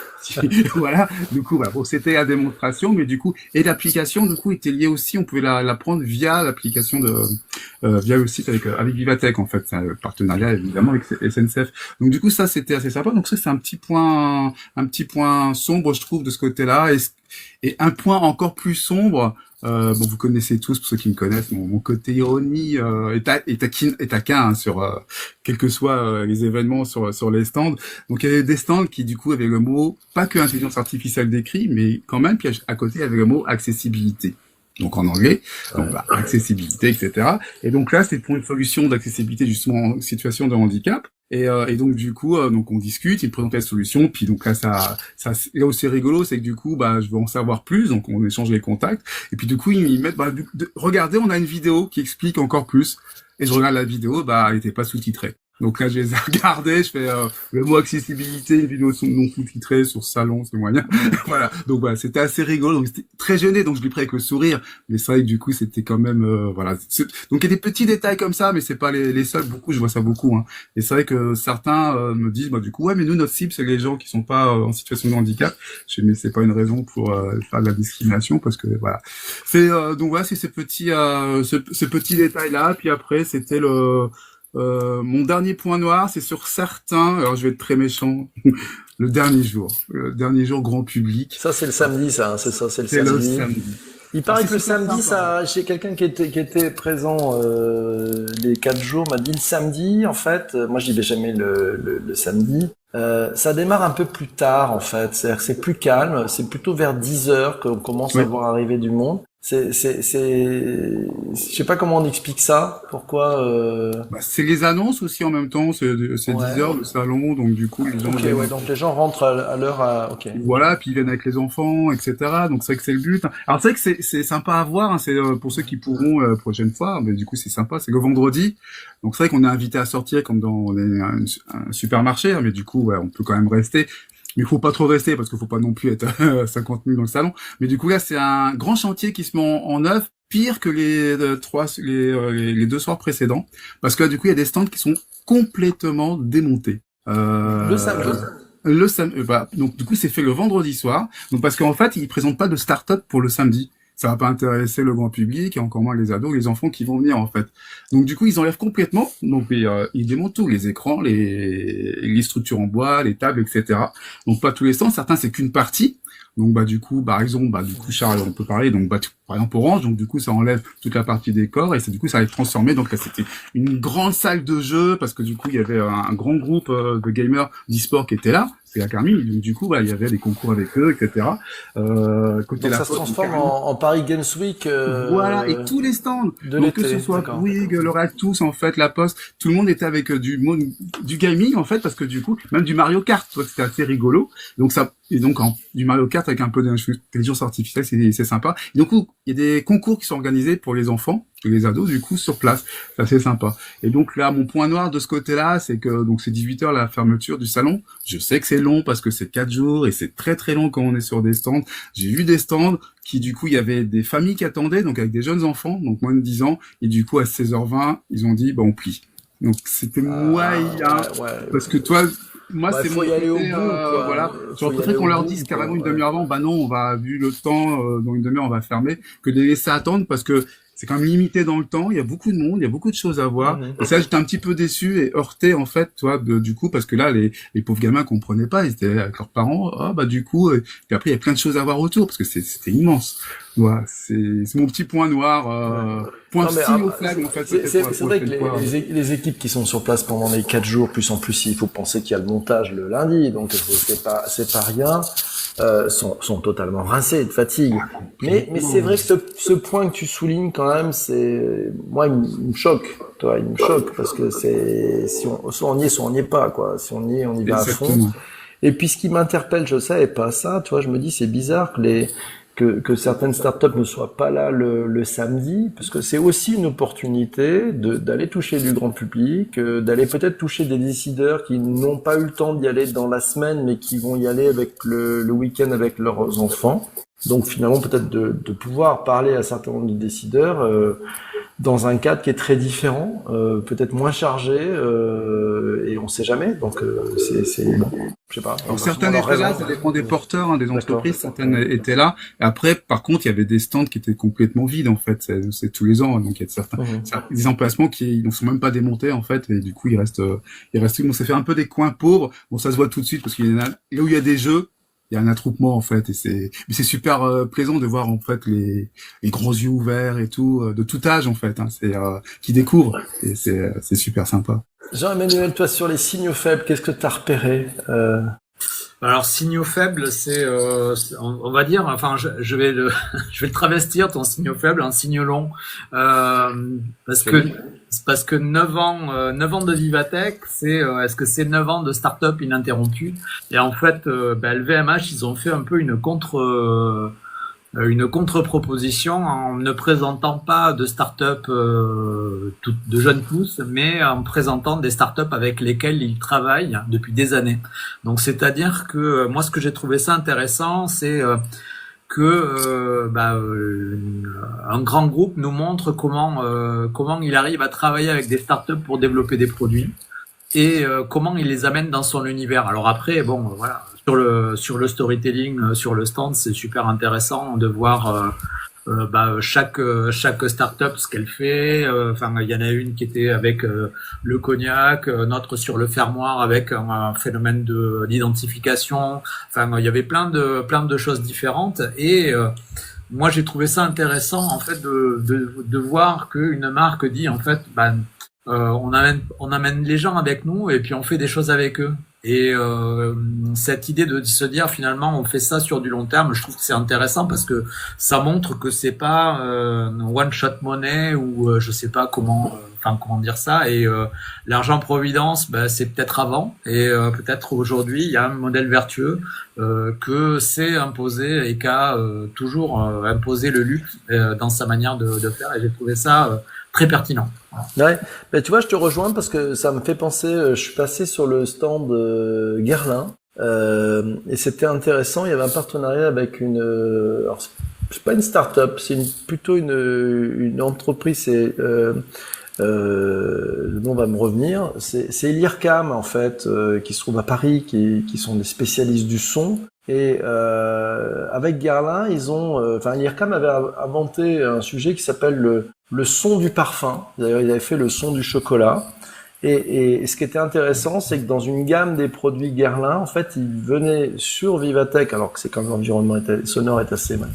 Voilà, du coup bon, c'était la démonstration, mais du coup et l'application du coup était liée aussi, on pouvait la prendre via l'application via le site avec Vivatech en fait, c'est un partenariat évidemment avec SNCF. Donc du coup ça c'était assez sympa. Donc ça c'est un petit point sombre je trouve de ce côté-là et un point encore plus sombre. Vous connaissez tous, pour ceux qui me connaissent, mon côté ironie est taquin sur quels que soient les événements sur les stands. Donc il y avait des stands qui du coup avaient le mot pas que intelligence artificielle décrit, mais quand même puis à côté il y avait le mot accessibilité. Donc en anglais, donc accessibilité, etc. Et donc là c'est pour une solution d'accessibilité justement en situation de handicap. Et donc du coup donc on discute, il me présente la solution, puis donc là là où c'est rigolo c'est que du coup je veux en savoir plus, donc on échange les contacts et puis du coup ils mettent regardez, on a une vidéo qui explique encore plus et je regarde la vidéo, elle était pas sous-titrée. Donc là, je les ai regardés, je fais le mot accessibilité, une vidéo non sous-titrée sur salon, c'est moyen. Voilà. Donc voilà, c'était assez rigolo. Donc c'était très gêné, donc je l'ai pris avec le sourire. Mais c'est vrai que du coup, c'était quand même voilà. Donc il y a des petits détails comme ça, mais c'est pas les seuls. Beaucoup, je vois ça beaucoup. Hein. Et c'est vrai que certains me disent, du coup, ouais, mais nous notre cible c'est les gens qui sont pas en situation de handicap. Je dis, mais c'est pas une raison pour faire de la discrimination parce que voilà. C'est donc voilà, c'est ces petits ce petit détail là. Puis après, c'était mon dernier point noir, c'est sur certains, alors je vais être très méchant, le dernier jour grand public. Ça c'est le samedi, ça, c'est ça, c'est le samedi. Il paraît que le samedi, j'ai quelqu'un qui était présent les 4 jours, m'a dit le samedi, en fait, moi j'y vais jamais le samedi, ça démarre un peu plus tard, en fait, c'est-à-dire que c'est plus calme, c'est plutôt vers 10h qu'on commence à voir arriver du monde. Je sais pas comment on explique ça. Pourquoi c'est les annonces aussi en même temps. C'est 10h le salon, donc du coup les gens. Donc les gens rentrent à l'heure. Ok. Voilà, puis ils viennent avec les enfants, etc. Donc c'est vrai que c'est le but. Alors c'est vrai que c'est sympa à voir. Hein, c'est pour ceux qui pourront la prochaine fois. Mais du coup c'est sympa. C'est le vendredi. Donc c'est vrai qu'on est invité à sortir comme dans un supermarché. Hein, mais du coup on peut quand même rester. Mais il faut pas trop rester parce qu'il faut pas non plus être 50 000 dans le salon. Mais du coup là, c'est un grand chantier qui se met en œuvre, pire que les 2 soirs précédents, parce que là, du coup, il y a des stands qui sont complètement démontés. Le samedi. Donc du coup, c'est fait le vendredi soir. Donc parce qu'en fait, ils présentent pas de start-up pour le samedi. Ça va pas intéresser le grand public et encore moins les ados, les enfants qui vont venir en fait. Donc du coup ils enlèvent complètement, donc ils démontent tout, les écrans, les structures en bois, les tables, etc. Donc pas tous les stands, certains c'est qu'une partie. Donc bah du coup, par exemple, bah du coup Charles, on peut parler. Donc bah par exemple Orange, donc du coup ça enlève toute la partie décor et c'est du coup ça va être transformé. Donc là c'était une grande salle de jeu parce que du coup il y avait un grand groupe de gamers d'e-sport qui était là. C'est la Carmine, donc du coup, bah, il y avait des concours avec eux, etc. Côté Donc la ça se Poste, transforme carrément. en Paris Games Week Voilà, et tous les stands, de donc que l'été. ce soit D'accord. Bouygues, L'Oréal, tous en fait, la Poste, tout le monde était avec du gaming en fait, parce que du coup, même du Mario Kart, donc c'était assez rigolo. Donc ça, et donc du Mario Kart avec un peu d'intelligence artificielle, c'est sympa. Et donc il y a des concours qui sont organisés pour les enfants et les ados, du coup, sur place. C'est assez sympa. Et donc là, mon point noir de ce côté-là, c'est que donc c'est 18h la fermeture du salon. Je sais que c'est long parce que c'est 4 jours et c'est très très long quand on est sur des stands. J'ai vu des stands qui du coup il y avait des familles qui attendaient, donc avec des jeunes enfants, donc moins de 10 ans, et du coup à 16h20 ils ont dit bah on plie. Donc c'était moyen Ouais. parce que toi moi Bah, c'est faut mon y aller au côté, bout, quoi. voilà, Faut j'aurais y préféré aller qu'on au leur bout, dise quoi. carrément une Ouais. demi-heure avant, bah non on va vu le temps, dans une demi-heure on va fermer, que de les laisser attendre parce que c'est quand même limité dans le temps, il y a beaucoup de monde, il y a beaucoup de choses à voir. Mhm. Et ça, j'étais un petit peu déçu et heurté, en fait, toi, du coup, parce que là, les pauvres gamins comprenaient pas, ils étaient avec leurs parents, ah, bah, du coup, puis après, il y a plein de choses à voir autour, parce que c'était immense. Voilà, c'est mon petit point noir, point Non, mais, signe au flag, en fait. c'est vrai que les équipes qui sont sur place pendant les 4 jours, plus en plus, il faut penser qu'il y a le montage le lundi, donc c'est pas rien, sont totalement rincés de fatigue. Mais c'est vrai que ce point que tu soulignes quand même, moi, il me choque, toi, il me choque, parce que soit on y est, soit on n'y est pas, quoi. Si on y est, on y va à fond. Exactement. Et puis ce qui m'interpelle, je savais pas ça, tu vois, je me dis c'est bizarre que certaines startups ne soient pas là le samedi, parce que c'est aussi une opportunité d'aller toucher du grand public, d'aller peut-être toucher des décideurs qui n'ont pas eu le temps d'y aller dans la semaine, mais qui vont y aller avec le week-end avec leurs enfants. Donc finalement peut-être de pouvoir parler à un certain nombre de décideurs dans un cadre qui est très différent, peut-être moins chargé, et on sait jamais. Donc c'est bon, je sais pas. Alors, certaines étaient là, ça dépend des porteurs, des entreprises, certaines étaient là. Après, par contre, il y avait des stands qui étaient complètement vides, en fait. C'est tous les ans, donc il y a des emplacements qui ne sont même pas démontés, en fait, et du coup, il reste, bon, ça fait un peu des coins pauvres. Bon, ça se voit tout de suite, parce qu'il y en a, là où il y a des jeux, il y a un attroupement en fait, et c'est super plaisant de voir en fait les grands yeux ouverts et tout, de tout âge en fait, qui découvrent, et c'est super sympa. Jean-Emmanuel, toi sur les signaux faibles, qu'est-ce que t'as repéré Alors, signaux faibles, on va dire, enfin, je vais le, je vais le travestir, ton signaux faible, en signe long, parce que 9 ans de Vivatech, est-ce que c'est 9 ans de start-up ininterrompue? Et en fait, LVMH, ils ont fait un peu une contre-proposition en ne présentant pas de start-up de jeunes pousses, mais en présentant des start-up avec lesquelles ils travaillent depuis des années. Donc, c'est-à-dire que moi, ce que j'ai trouvé ça intéressant, c'est un grand groupe nous montre comment il arrive à travailler avec des startups pour développer des produits et comment il les amène dans son univers. Alors après, bon, voilà, sur le storytelling, sur le stand, c'est super intéressant de voir chaque startup ce qu'elle fait. Enfin, il y en a une qui était avec le cognac, notre sur le fermoir avec un phénomène d'identification. Enfin, il y avait plein de choses différentes et moi j'ai trouvé ça intéressant en fait de voir qu'une marque dit en fait on amène les gens avec nous et puis on fait des choses avec eux. Et cette idée de se dire finalement on fait ça sur du long terme, je trouve que c'est intéressant parce que ça montre que c'est pas one shot money ou je sais pas comment dire ça. Et l'argent providence, c'est peut-être avant et peut-être aujourd'hui il y a un modèle vertueux que c'est imposé et qu'a toujours imposé le luxe dans sa manière de faire. Et j'ai trouvé ça très pertinent. Ouais, tu vois, je te rejoins parce que ça me fait penser, je suis passé sur le stand Guerlain, et c'était intéressant, il y avait un partenariat avec alors c'est pas une start-up, c'est plutôt une entreprise, le nom va me revenir, c'est Lircam en fait, qui se trouve à Paris, qui sont des spécialistes du son. Et avec Guerlain, Lircam avait inventé un sujet qui s'appelle le son du parfum. D'ailleurs, ils avaient fait le son du chocolat. Et ce qui était intéressant, c'est que dans une gamme des produits Guerlain, en fait, ils venaient sur Vivatech, alors que c'est quand même l'environnement sonore est assez mal,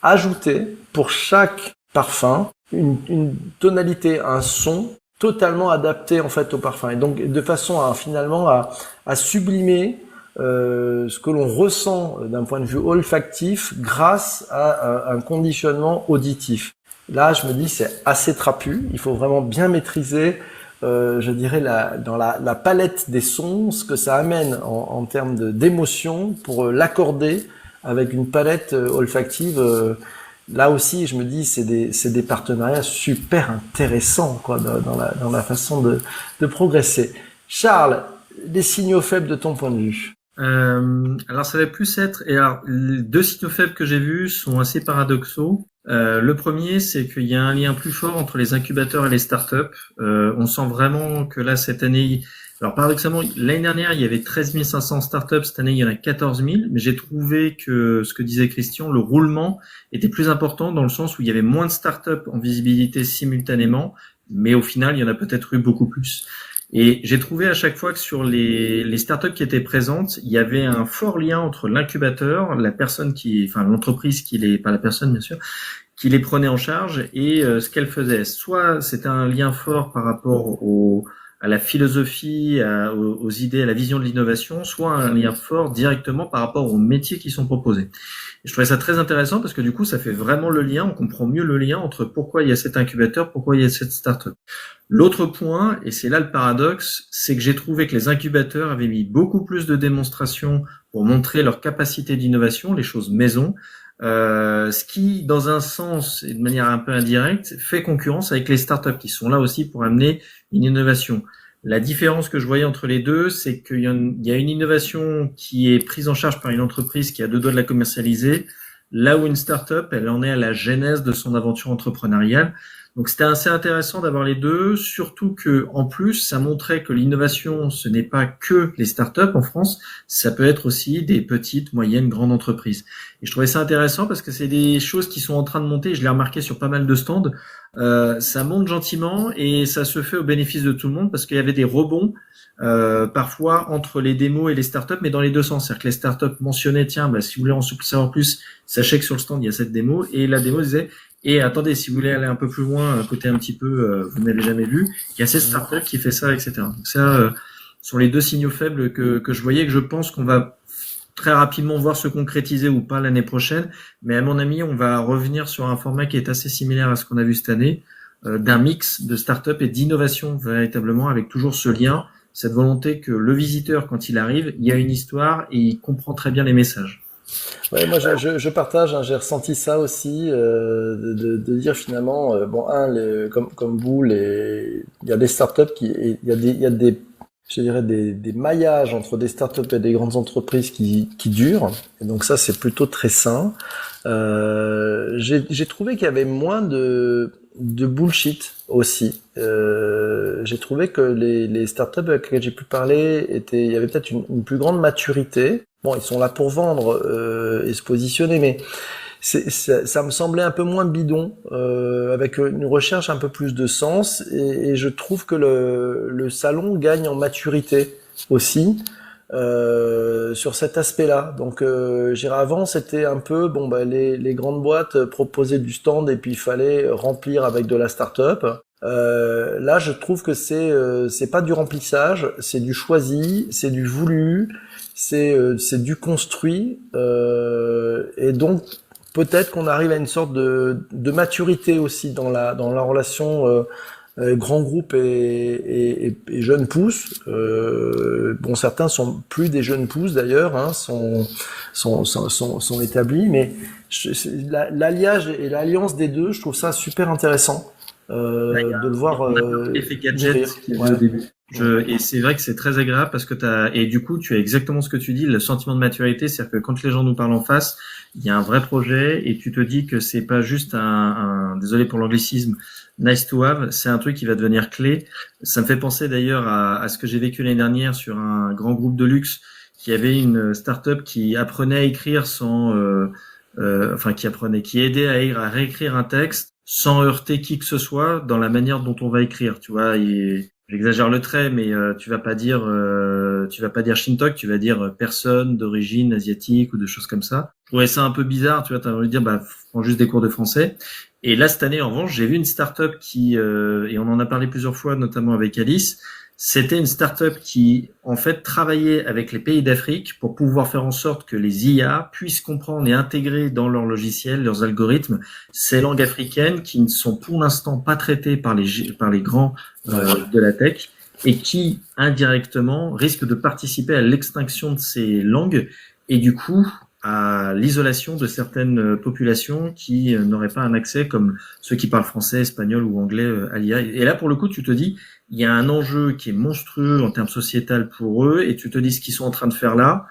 ajouter pour chaque parfum une tonalité, un son totalement adapté en fait au parfum. Et donc de façon à finalement à sublimer ce que l'on ressent d'un point de vue olfactif grâce à un conditionnement auditif. Là, je me dis, c'est assez trapu. Il faut vraiment bien maîtriser, je dirais, dans la palette des sons, ce que ça amène en termes d'émotion pour l'accorder avec une palette olfactive. Là aussi, je me dis, c'est des partenariats super intéressants, quoi, dans la façon de progresser. Charles, les signaux faibles de ton point de vue. Alors ça va plus être, et alors les deux signaux faibles que j'ai vus sont assez paradoxaux. Le premier, c'est qu'il y a un lien plus fort entre les incubateurs et les startups. On sent vraiment que là cette année, alors paradoxalement, l'année dernière il y avait 13 500 startups, cette année il y en a 14 000, mais j'ai trouvé que ce que disait Christian, le roulement était plus important dans le sens où il y avait moins de startups en visibilité simultanément, mais au final il y en a peut-être eu beaucoup plus. Et j'ai trouvé à chaque fois que sur les startups qui étaient présentes, il y avait un fort lien entre l'incubateur, la personne l'entreprise pas la personne bien sûr, qui les prenait en charge et ce qu'elle faisait. Soit c'était un lien fort par rapport à la philosophie, aux idées, à la vision de l'innovation, soit un lien fort directement par rapport aux métiers qui sont proposés. Et je trouvais ça très intéressant parce que du coup, ça fait vraiment le lien, on comprend mieux le lien entre pourquoi il y a cet incubateur, pourquoi il y a cette startup. L'autre point, et c'est là le paradoxe, c'est que j'ai trouvé que les incubateurs avaient mis beaucoup plus de démonstrations pour montrer leur capacité d'innovation, les choses maison, ce qui, dans un sens et de manière un peu indirecte, fait concurrence avec les startups qui sont là aussi pour amener une innovation. La différence que je voyais entre les deux, c'est qu'il y a une innovation qui est prise en charge par une entreprise qui a deux doigts de la commercialiser, là où une startup, elle en est à la genèse de son aventure entrepreneuriale. Donc c'était assez intéressant d'avoir les deux, surtout que en plus ça montrait que l'innovation ce n'est pas que les startups en France, ça peut être aussi des petites, moyennes, grandes entreprises. Et je trouvais ça intéressant parce que c'est des choses qui sont en train de monter. Je l'ai remarqué sur pas mal de stands. Ça monte gentiment et ça se fait au bénéfice de tout le monde parce qu'il y avait des rebonds parfois entre les démos et les startups, mais dans les deux sens. C'est-à-dire que les startups mentionnaient tiens, si vous voulez en savoir plus, sachez que sur le stand il y a cette démo et la démo disait et attendez, si vous voulez aller un peu plus loin, côté un petit peu, vous n'avez jamais vu, il y a cette startup qui fait ça, etc. Donc ça, sont les deux signaux faibles que je voyais, que je pense qu'on va très rapidement voir se concrétiser ou pas l'année prochaine. Mais à mon avis, on va revenir sur un format qui est assez similaire à ce qu'on a vu cette année, d'un mix de start-up et d'innovation véritablement, avec toujours ce lien, cette volonté que le visiteur, quand il arrive, il y a une histoire et il comprend très bien les messages. Ouais, moi je partage, j'ai ressenti ça aussi, de dire finalement, comme vous, il y a des startups il y a des je dirais des maillages entre des startups et des grandes entreprises qui durent, et donc ça c'est plutôt très sain. J'ai trouvé qu'il y avait moins de bullshit aussi. J'ai trouvé que les startups avec lesquelles j'ai pu parler il y avait peut-être une plus grande maturité. Bon, ils sont là pour vendre et se positionner, mais ça me semblait un peu moins bidon, avec une recherche un peu plus de sens, et je trouve que le salon gagne en maturité aussi sur cet aspect-là. Donc, avant, c'était un peu les grandes boîtes proposaient du stand et puis il fallait remplir avec de la start-up. Là, je trouve que c'est pas du remplissage, c'est du choisi, c'est du voulu, c'est du construit, et donc peut-être qu'on arrive à une sorte de maturité aussi dans la relation grand groupe et jeunes pousses. Certains sont plus des jeunes pousses d'ailleurs, hein, sont établis, mais l'alliage et l'alliance des deux, je trouve ça super intéressant. De le voir l'effet gadget qu'il y avait au début. Et c'est vrai que c'est très agréable parce que et du coup, tu as exactement ce que tu dis, le sentiment de maturité, c'est-à-dire que quand les gens nous parlent en face, il y a un vrai projet et tu te dis que c'est pas juste désolé pour l'anglicisme, nice to have, c'est un truc qui va devenir clé. Ça me fait penser d'ailleurs à ce que j'ai vécu l'année dernière sur un grand groupe de luxe qui avait une start-up qui apprenait à écrire qui aidait à réécrire un texte sans heurter qui que ce soit dans la manière dont on va écrire, tu vois. Et j'exagère le trait, mais tu vas pas dire Shintok, tu vas dire personne d'origine asiatique ou de choses comme ça. Je trouvais ça un peu bizarre, tu vois, t'as envie de dire prends juste des cours de français. Et là cette année en revanche, j'ai vu une start-up qui et on en a parlé plusieurs fois, notamment avec Alice. C'était une start-up qui, en fait, travaillait avec les pays d'Afrique pour pouvoir faire en sorte que les IA puissent comprendre et intégrer dans leurs logiciels, leurs algorithmes, ces langues africaines qui ne sont pour l'instant pas traitées par les grands de la tech et qui, indirectement, risquent de participer à l'extinction de ces langues et du coup à l'isolation de certaines populations qui n'auraient pas un accès, comme ceux qui parlent français, espagnol ou anglais à l'IA. Et là, pour le coup, tu te dis, il y a un enjeu qui est monstrueux en termes sociétal pour eux, et tu te dis ce qu'ils sont en train de faire là,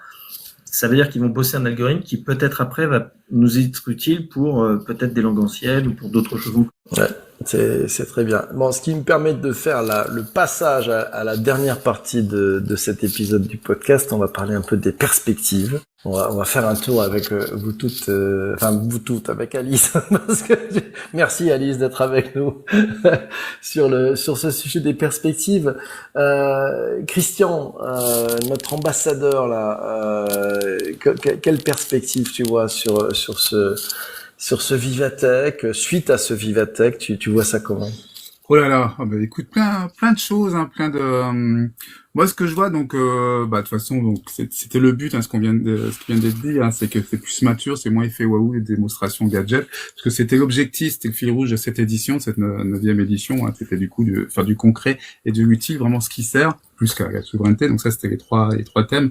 ça veut dire qu'ils vont bosser un algorithme qui peut-être après va nous être utile pour peut-être des langues anciennes ou pour d'autres choses. Ouais, c'est très bien. Bon, ce qui me permet de faire le passage à la dernière partie de cet épisode du podcast, on va parler un peu des perspectives. On va faire un tour avec vous toutes, vous toutes, avec Alice, parce que merci Alice d'être avec nous sur ce sujet des perspectives. Christian, notre ambassadeur là, quelle perspective tu vois sur ce Vivatech, suite à ce Vivatech, tu vois ça comment? Oh là là, écoute, plein de choses, hein, moi ce que je vois donc de toute façon donc c'était le but, hein, ce qui vient d'être dit, hein, c'est que c'est plus mature, c'est moins effet waouh, les démonstrations gadgets, parce que c'était l'objectif, c'était le fil rouge de cette édition, cette 9e édition, hein, c'était du coup de faire du concret et de l'utile, vraiment ce qui sert plus qu'à la souveraineté. Donc ça c'était les trois thèmes.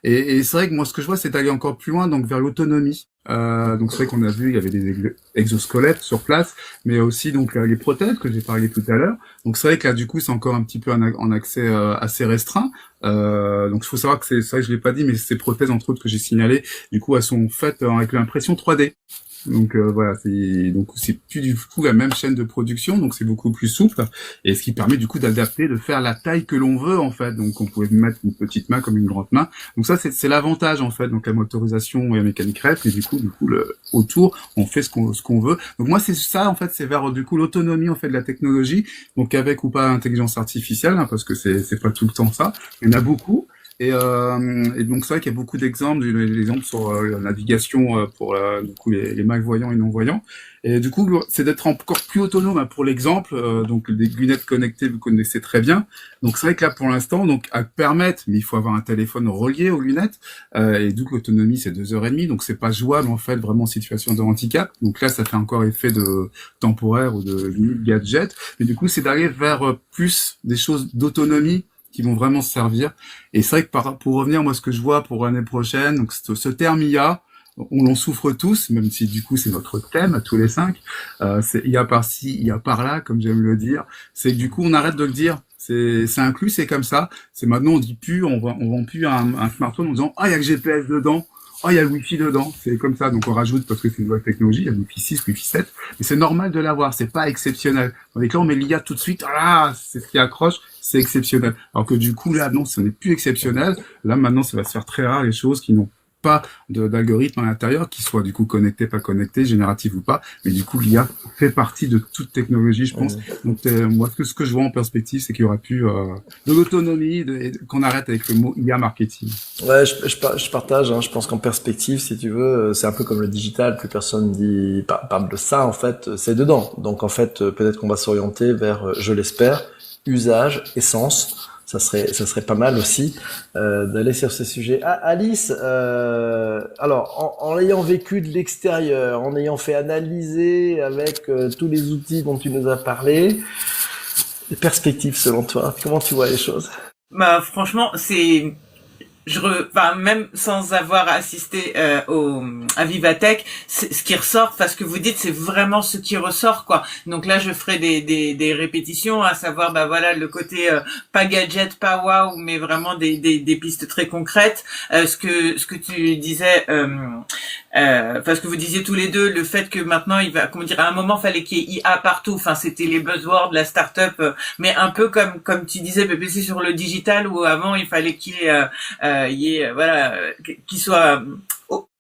Et c'est vrai que moi ce que je vois c'est d'aller encore plus loin, donc vers l'autonomie. Donc c'est vrai qu'on a vu, il y avait des exosquelettes sur place, mais aussi donc les prothèses que j'ai parlé tout à l'heure. Donc c'est vrai que là du coup c'est encore un petit peu en accès assez restreint. Donc il faut savoir que c'est vrai que je l'ai pas dit, mais ces prothèses entre autres que j'ai signalées, du coup elles sont faites avec l'impression 3D. Donc voilà, c'est plus du coup la même chaîne de production, donc c'est beaucoup plus souple, et ce qui permet du coup d'adapter, de faire la taille que l'on veut en fait. Donc on pouvait mettre une petite main comme une grande main. Donc ça c'est l'avantage en fait. Donc la motorisation et la mécanique reste, et du coup autour on fait ce qu'on veut. Donc moi c'est ça en fait, c'est vers du coup l'autonomie en fait de la technologie. Donc avec ou pas intelligence artificielle, hein, parce que c'est pas tout le temps ça. Il y en a beaucoup. Et donc c'est vrai qu'il y a beaucoup d'exemples, l'exemple sur la navigation pour du coup les malvoyants et non-voyants. Et du coup, c'est d'être encore plus autonome, hein, pour l'exemple. Donc les lunettes connectées, vous connaissez très bien. Donc c'est vrai que là pour l'instant, donc à permettre, mais il faut avoir un téléphone relié aux lunettes. Et donc l'autonomie c'est 2h30, donc c'est pas jouable en fait vraiment en situation de handicap. Donc là ça fait encore effet de temporaire ou de gadget. Mais du coup c'est d'aller vers plus des choses d'autonomie qui vont vraiment se servir. Et c'est vrai que pour revenir, moi, ce que je vois pour l'année prochaine, donc ce terme IA, on en souffre tous, même si du coup c'est notre thème à tous les 5. C'est IA par-ci, IA par-là, comme j'aime le dire. C'est que du coup on arrête de le dire. C'est inclus, c'est comme ça. C'est maintenant on dit plus, on vend plus un smartphone en disant il y a le GPS dedans. Oh, il y a le Wi-Fi dedans, c'est comme ça, donc on rajoute parce que c'est une nouvelle technologie, il y a le Wi-Fi 6, Wi-Fi 7, mais c'est normal de l'avoir, c'est pas exceptionnel. Avec là, on met l'IA tout de suite, c'est ce qui accroche, c'est exceptionnel. Alors que du coup, là, non, ce n'est plus exceptionnel. Là, maintenant, ça va se faire très rare, les choses qui n'ont pas d'algorithme à l'intérieur, qui soit du coup connecté, pas connecté, génératif ou pas, mais du coup l'IA fait partie de toute technologie, je pense. Donc moi ce que je vois en perspective, c'est qu'il y aura plus de l'autonomie, qu'on arrête avec le mot IA marketing. Ouais, je partage, hein, je pense qu'en perspective, si tu veux, c'est un peu comme le digital, plus personne parle de ça, en fait, c'est dedans. Donc en fait, peut-être qu'on va s'orienter vers, je l'espère, usage, essence. Ça serait pas mal aussi d'aller sur ce sujet. Ah, Alice, alors en ayant vécu de l'extérieur, en ayant fait analyser avec tous les outils dont tu nous as parlé, les perspectives selon toi, comment tu vois les choses? Bah franchement, même sans avoir assisté à Vivatech, ce qui ressort, ce que vous dites, c'est vraiment ce qui ressort, quoi. Donc là, je ferai des répétitions, à savoir, voilà, le côté pas gadget, pas wow, mais vraiment des pistes très concrètes. Ce que tu disais, ce que vous disiez tous les deux, le fait que maintenant à un moment, fallait qu'il y ait IA partout. Enfin, c'était les buzzwords, la start-up, mais un peu comme tu disais, PPC, sur le digital, où avant il fallait qu'il y ait qu'il soit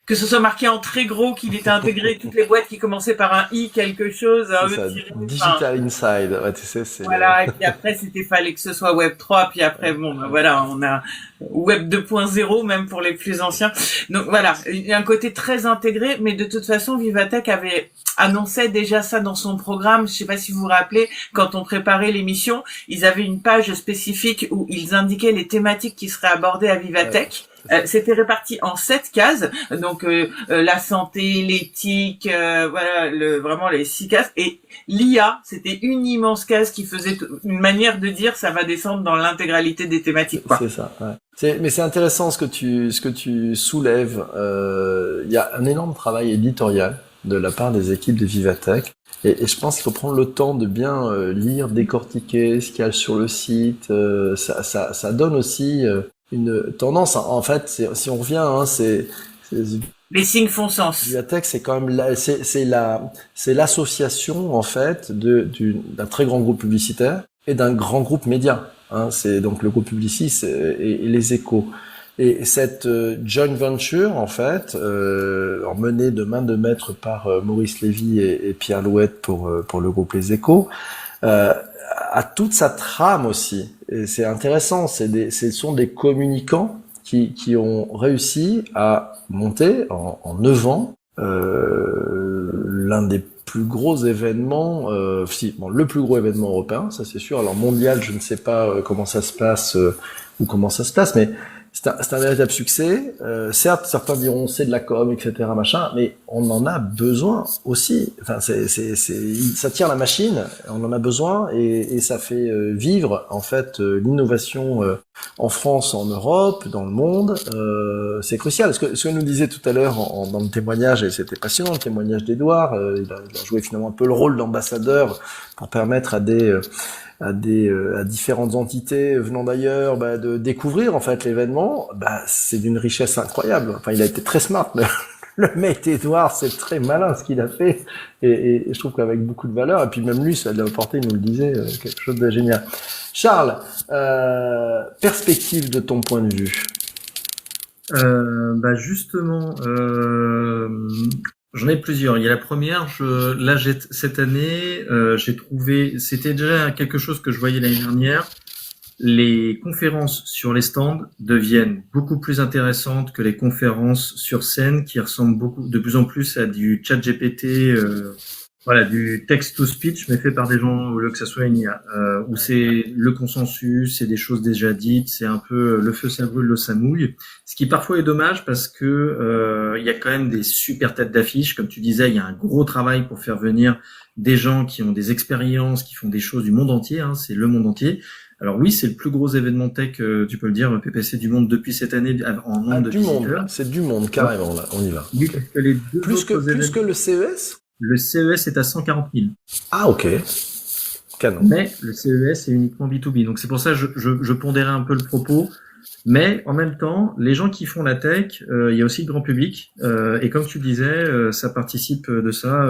que ce soit marqué en très gros qu'il était intégré toutes les boîtes qui commençaient par un i quelque chose, un C'est ça, e tiré, enfin, Digital Inside. Ouais, tu sais, c'est voilà. Et puis après, fallait que ce soit Web 3, puis après, bon, ben voilà, on a Web 2.0 même pour les plus anciens. Donc voilà, il y a un côté très intégré, mais de toute façon, Vivatech avait annoncé déjà ça dans son programme. Je sais pas si vous vous rappelez, quand on préparait l'émission, ils avaient une page spécifique où ils indiquaient les thématiques qui seraient abordées à Vivatech. C'était réparti en 7 cases, donc la santé, l'éthique, voilà, vraiment les 6 cases. Et l'IA, c'était une immense case qui faisait une manière de dire ça va descendre dans l'intégralité des thématiques, quoi. C'est ça. Ouais. Mais c'est intéressant ce que tu soulèves. Il y a un énorme travail éditorial de la part des équipes de Vivatech. Et je pense qu'il faut prendre le temps de bien lire, décortiquer ce qu'il y a sur le site. Ça donne aussi une tendance. En fait, si on revient, hein, Les signes font sens. Vivatech, c'est quand même c'est l'association en fait d'un très grand groupe publicitaire et d'un grand groupe média. Hein, c'est donc le groupe Publicis et les Échos. Et cette joint venture, en fait, menée de main de maître par Maurice Lévy et Pierre Louette pour le groupe Les Échos, a toute sa trame aussi. Et c'est intéressant. Ce sont des communicants qui ont réussi à monter en 9 ans l'un des plus gros événements, le plus gros événement européen, ça c'est sûr. Alors mondial, je ne sais pas comment ça se passe mais c'est un véritable succès. Certes, certains diront c'est de la com, etc., machin, mais on en a besoin aussi. Enfin, ça tire la machine, on en a besoin et ça fait vivre en fait l'innovation en France, en Europe, dans le monde. C'est crucial. Ce que nous disait tout à l'heure dans le témoignage, et c'était passionnant, le témoignage d'Edouard, il a joué finalement un peu le rôle d'ambassadeur pour permettre à différentes entités venant d'ailleurs de découvrir en fait l'événement. C'est d'une richesse incroyable. Enfin, il a été très smart, le mec Edouard, c'est très malin ce qu'il a fait et je trouve qu'avec beaucoup de valeur, et puis même lui ça l'a apporté, il nous le disait, quelque chose de génial. Charles, perspective de ton point de vue. Justement, j'en ai plusieurs. Il y a la première, cette année, j'ai trouvé, c'était déjà quelque chose que je voyais l'année dernière. Les conférences sur les stands deviennent beaucoup plus intéressantes que les conférences sur scène, qui ressemblent de plus en plus à du chat GPT, du text-to-speech, mais fait par des gens, au lieu que ça soit une IA, où c'est le consensus, c'est des choses déjà dites, c'est un peu le feu ça brûle, l'eau ça mouille. Ce qui parfois est dommage parce que il y a quand même des super têtes d'affiche, comme tu disais, il y a un gros travail pour faire venir des gens qui ont des expériences, qui font des choses du monde entier, hein, c'est le monde entier. Alors oui, c'est le plus gros événement tech, tu peux le dire, le PPC du monde depuis cette année en nombre de visiteurs. C'est du monde, carrément, là, on y va. Oui, parce que les deux plus que le CES. Le CES est à 140 000. Ah, ok. Canon. Mais le CES est uniquement B2B. Donc c'est pour ça que je pondérais un peu le propos. Mais en même temps, les gens qui font la tech, il y a aussi le grand public. Et comme tu disais, ça participe de ça.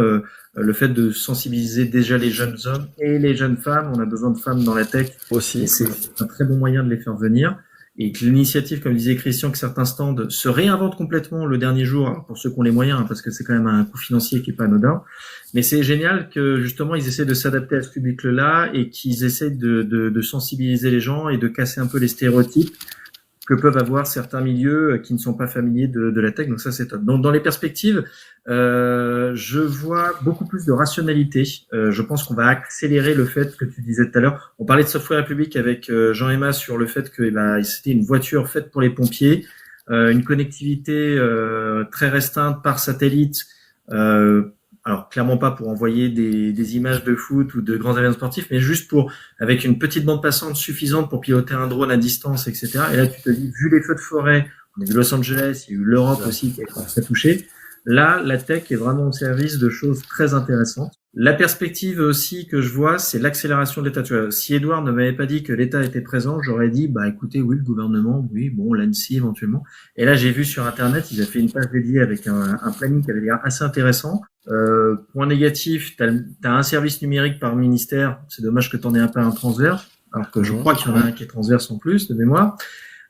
Le fait de sensibiliser déjà les jeunes hommes et les jeunes femmes. On a besoin de femmes dans la tech aussi. C'est un très bon moyen de les faire venir. Et que l'initiative, comme disait Christian, que certains stands se réinventent complètement le dernier jour, alors pour ceux qui ont les moyens, hein, parce que c'est quand même un coût financier qui est pas anodin. Mais c'est génial que justement ils essaient de s'adapter à ce public-là et qu'ils essaient de sensibiliser les gens et de casser un peu les stéréotypes que peuvent avoir certains milieux qui ne sont pas familiers de la tech. Donc ça, c'est top. Donc dans les perspectives, je vois beaucoup plus de rationalité. Je pense qu'on va accélérer le fait que tu disais tout à l'heure. On parlait de Software République avec Jean-Emma sur le fait que c'était une voiture faite pour les pompiers, une connectivité très restreinte par satellite. Alors clairement pas pour envoyer des images de foot ou de grands événements sportifs, mais juste avec une petite bande passante suffisante pour piloter un drone à distance, etc. Et là tu te dis, vu les feux de forêt, on a vu Los Angeles, il y a eu l'Europe aussi qui a été très touchée. Là, la tech est vraiment au service de choses très intéressantes. La perspective aussi que je vois, c'est l'accélération de l'État. Tu vois, si Edouard ne m'avait pas dit que l'État était présent, j'aurais dit, écoutez, oui, le gouvernement, oui, bon, l'ANSSI éventuellement. Et là, j'ai vu sur Internet, ils ont fait une page dédiée avec un planning qui avait l'air assez intéressant. Point négatif, t'as un service numérique par ministère. C'est dommage que t'en aies un transverse, alors que je crois qu'il y en a un qui est transverse en plus de mémoire.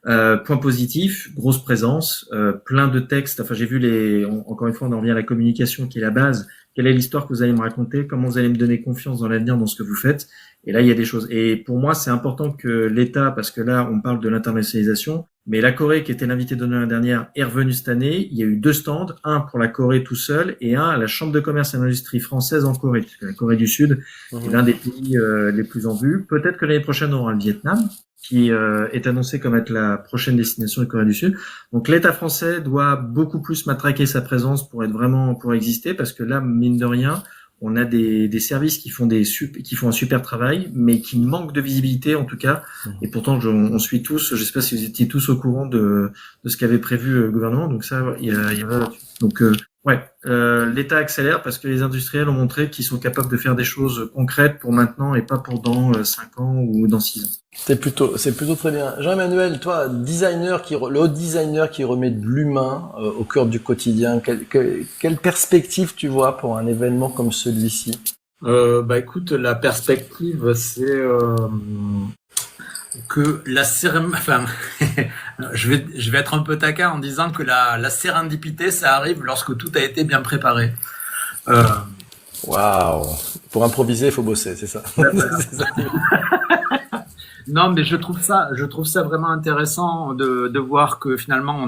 Point positif, grosse présence, plein de textes. Enfin, j'ai vu encore une fois, on en revient à la communication qui est la base. Quelle est l'histoire que vous allez me raconter? Comment vous allez me donner confiance dans l'avenir, dans ce que vous faites? Et là, il y a des choses. Et pour moi, c'est important que l'État, parce que là, on parle de l'internationalisation, mais la Corée, qui était l'invité d'honneur l'année dernière, est revenue cette année. Il y a eu 2 stands, un pour la Corée tout seul et un à la Chambre de commerce et d'industrie française en Corée, puisque la Corée du Sud est l'un des pays les plus en vue. Peut-être que l'année prochaine, on aura le Vietnam, qui est annoncé comme être la prochaine destination de Corée du Sud. Donc l'État français doit beaucoup plus matraquer sa présence pour exister, parce que là, mine de rien, on a des services qui font un super travail, mais qui manquent de visibilité en tout cas. Et pourtant, on suit tous. Je sais pas si vous étiez tous au courant de ce qu'avait prévu le gouvernement. Donc ça, il y a là-dessus. Donc l'État accélère parce que les industriels ont montré qu'ils sont capables de faire des choses concrètes pour maintenant et pas pour dans 5 ans ou dans 6 ans. C'est plutôt très bien. Jean-Emmanuel, toi, le haut designer qui remet de l'humain au cœur du quotidien, quelle perspective tu vois pour un événement comme celui-ci? Écoute, la perspective, c'est que la cérémonie, enfin, je vais être un peu taquin en disant que la sérendipité, ça arrive lorsque tout a été bien préparé. Waouh! Pour improviser, il faut bosser, c'est ça. C'est ça. Non, mais je trouve ça vraiment intéressant de voir que finalement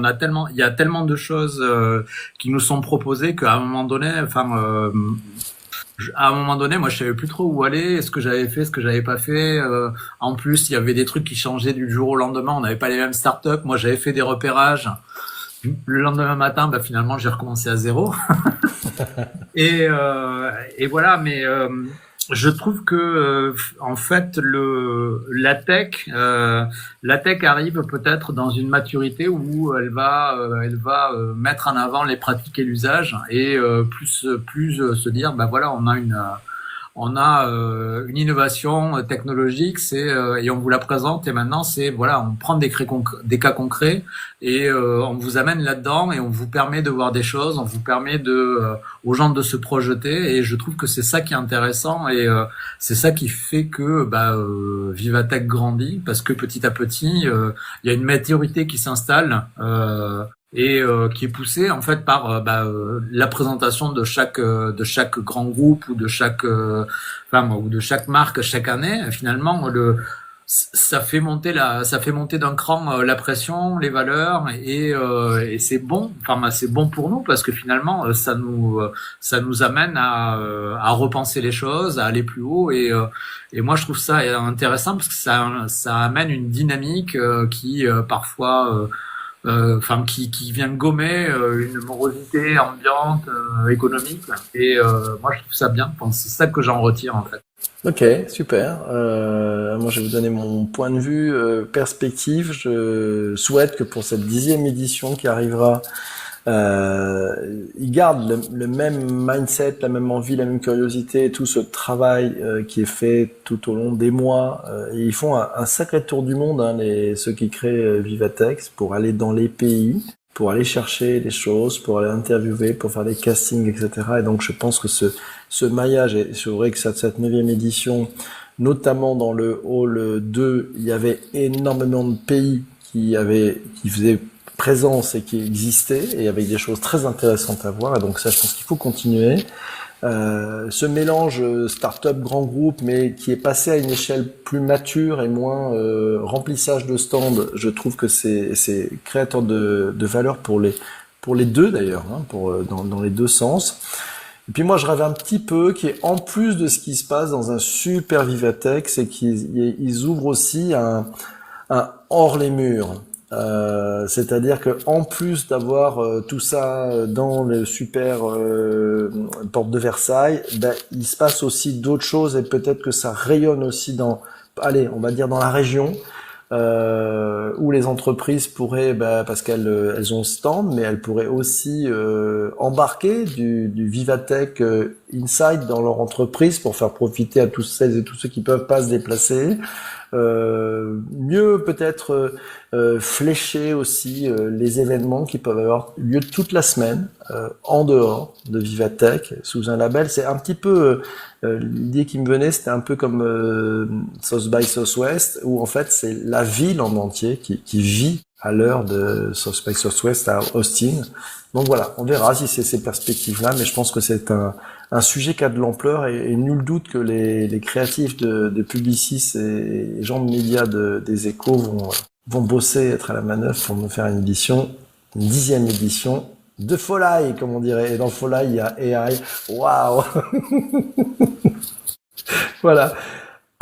il y a tellement de choses qui nous sont proposées qu'à un moment donné, moi, je savais plus trop où aller, ce que j'avais fait, ce que j'avais pas fait. En plus, il y avait des trucs qui changeaient du jour au lendemain. On n'avait pas les mêmes startups. Moi, j'avais fait des repérages. Le lendemain matin, finalement, j'ai recommencé à zéro. Et voilà. Mais je trouve que en fait la tech arrive peut-être dans une maturité où elle va mettre en avant les pratiques et l'usage et plus se dire on a une innovation technologique, et on vous la présente, et maintenant on prend des cas concrets et on vous amène là-dedans et on vous permet de voir des choses, on vous permet aux gens de se projeter, et je trouve que c'est ça qui est intéressant, et c'est ça qui fait que Vivatech grandit, parce que petit à petit il y a une maturité qui s'installe et qui est poussé en fait par la présentation de chaque grand groupe ou de chaque ou de chaque marque chaque année. Finalement, ça fait monter d'un cran la pression, les valeurs, et c'est bon. C'est bon pour nous, parce que finalement ça nous amène à repenser les choses, à aller plus haut, et moi je trouve ça intéressant parce que ça amène une dynamique qui parfois qui vient gommer une morosité ambiante, économique, et moi je trouve ça bien. C'est ça que j'en retire en fait. Ok, super. Moi, je vais vous donner mon point de vue, perspective. Je souhaite que pour cette 10e édition qui arrivera, ils gardent le même mindset, la même envie, la même curiosité, tout ce travail qui est fait tout au long des mois. Et ils font un sacré tour du monde, ceux qui créent Vivatech, pour aller dans les pays, pour aller chercher les choses, pour aller interviewer, pour faire des castings, etc. Et donc, je pense que ce maillage, et c'est vrai que cette 9e édition, notamment dans le hall 2, il y avait énormément de pays qui faisaient présence et qui existaient, et avec des choses très intéressantes à voir. Et donc ça, je pense qu'il faut continuer. Ce mélange start-up grand groupe, mais qui est passé à une échelle plus mature et moins remplissage de stands, je trouve que c'est créateur de valeur pour les deux d'ailleurs, dans les deux sens. Et puis moi, je rêve un petit peu qui est, en plus de ce qui se passe dans un super Vivatech, c'est qu'ils ouvrent aussi un hors les murs. C'est-à-dire que en plus d'avoir tout ça dans le super porte de Versailles, il se passe aussi d'autres choses, et peut-être que ça rayonne aussi dans la région, où les entreprises pourraient, parce qu'elles ont stand, mais elles pourraient aussi embarquer du Vivatech Inside dans leur entreprise pour faire profiter à tous celles et tous ceux qui peuvent pas se déplacer. mieux peut-être flécher aussi les événements qui peuvent avoir lieu toute la semaine en dehors de Vivatech sous un label. C'est un petit peu l'idée qui me venait, c'était un peu comme South by Southwest, où en fait c'est la ville en entier qui vit à l'heure de South by Southwest à Austin. Donc voilà, on verra si c'est ces perspectives-là, mais je pense que c'est un sujet qui a de l'ampleur et nul doute que les créatifs de Publicis et les gens de médias des Échos vont bosser, être à la manœuvre pour nous faire une 10e édition de Folai, comme on dirait. Et dans Folai, il y a AI. Waouh. Voilà.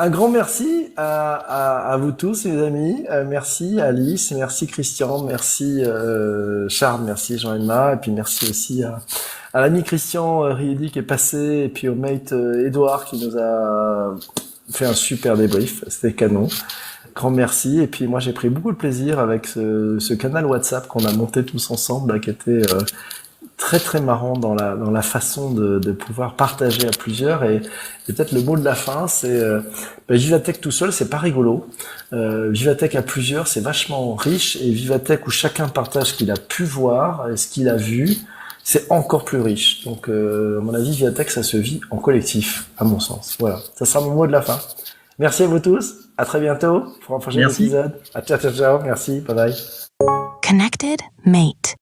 Un grand merci à vous tous, mes amis. Merci Alice, merci Christian, merci Charles, merci Jean-Emma, et puis merci aussi à l'ami Christian Riedi qui est passé, et puis au mate Edouard qui nous a fait un super débrief. C'était canon. Grand merci. Et puis moi j'ai pris beaucoup de plaisir avec ce canal WhatsApp qu'on a monté tous ensemble, là, qui était très très marrant dans la façon de pouvoir partager à plusieurs. Et peut-être le mot de la fin, c'est Vivatech tout seul, c'est pas rigolo. Vivatech à plusieurs, c'est vachement riche. Et Vivatech où chacun partage ce qu'il a pu voir et ce qu'il a vu, c'est encore plus riche. Donc à mon avis, Vivatech, ça se vit en collectif, à mon sens. Voilà, ça sera mon mot de la fin. Merci à vous tous. À très bientôt pour un prochain épisode. Ciao, ciao, ciao. Merci. Bye bye. Connected Mate.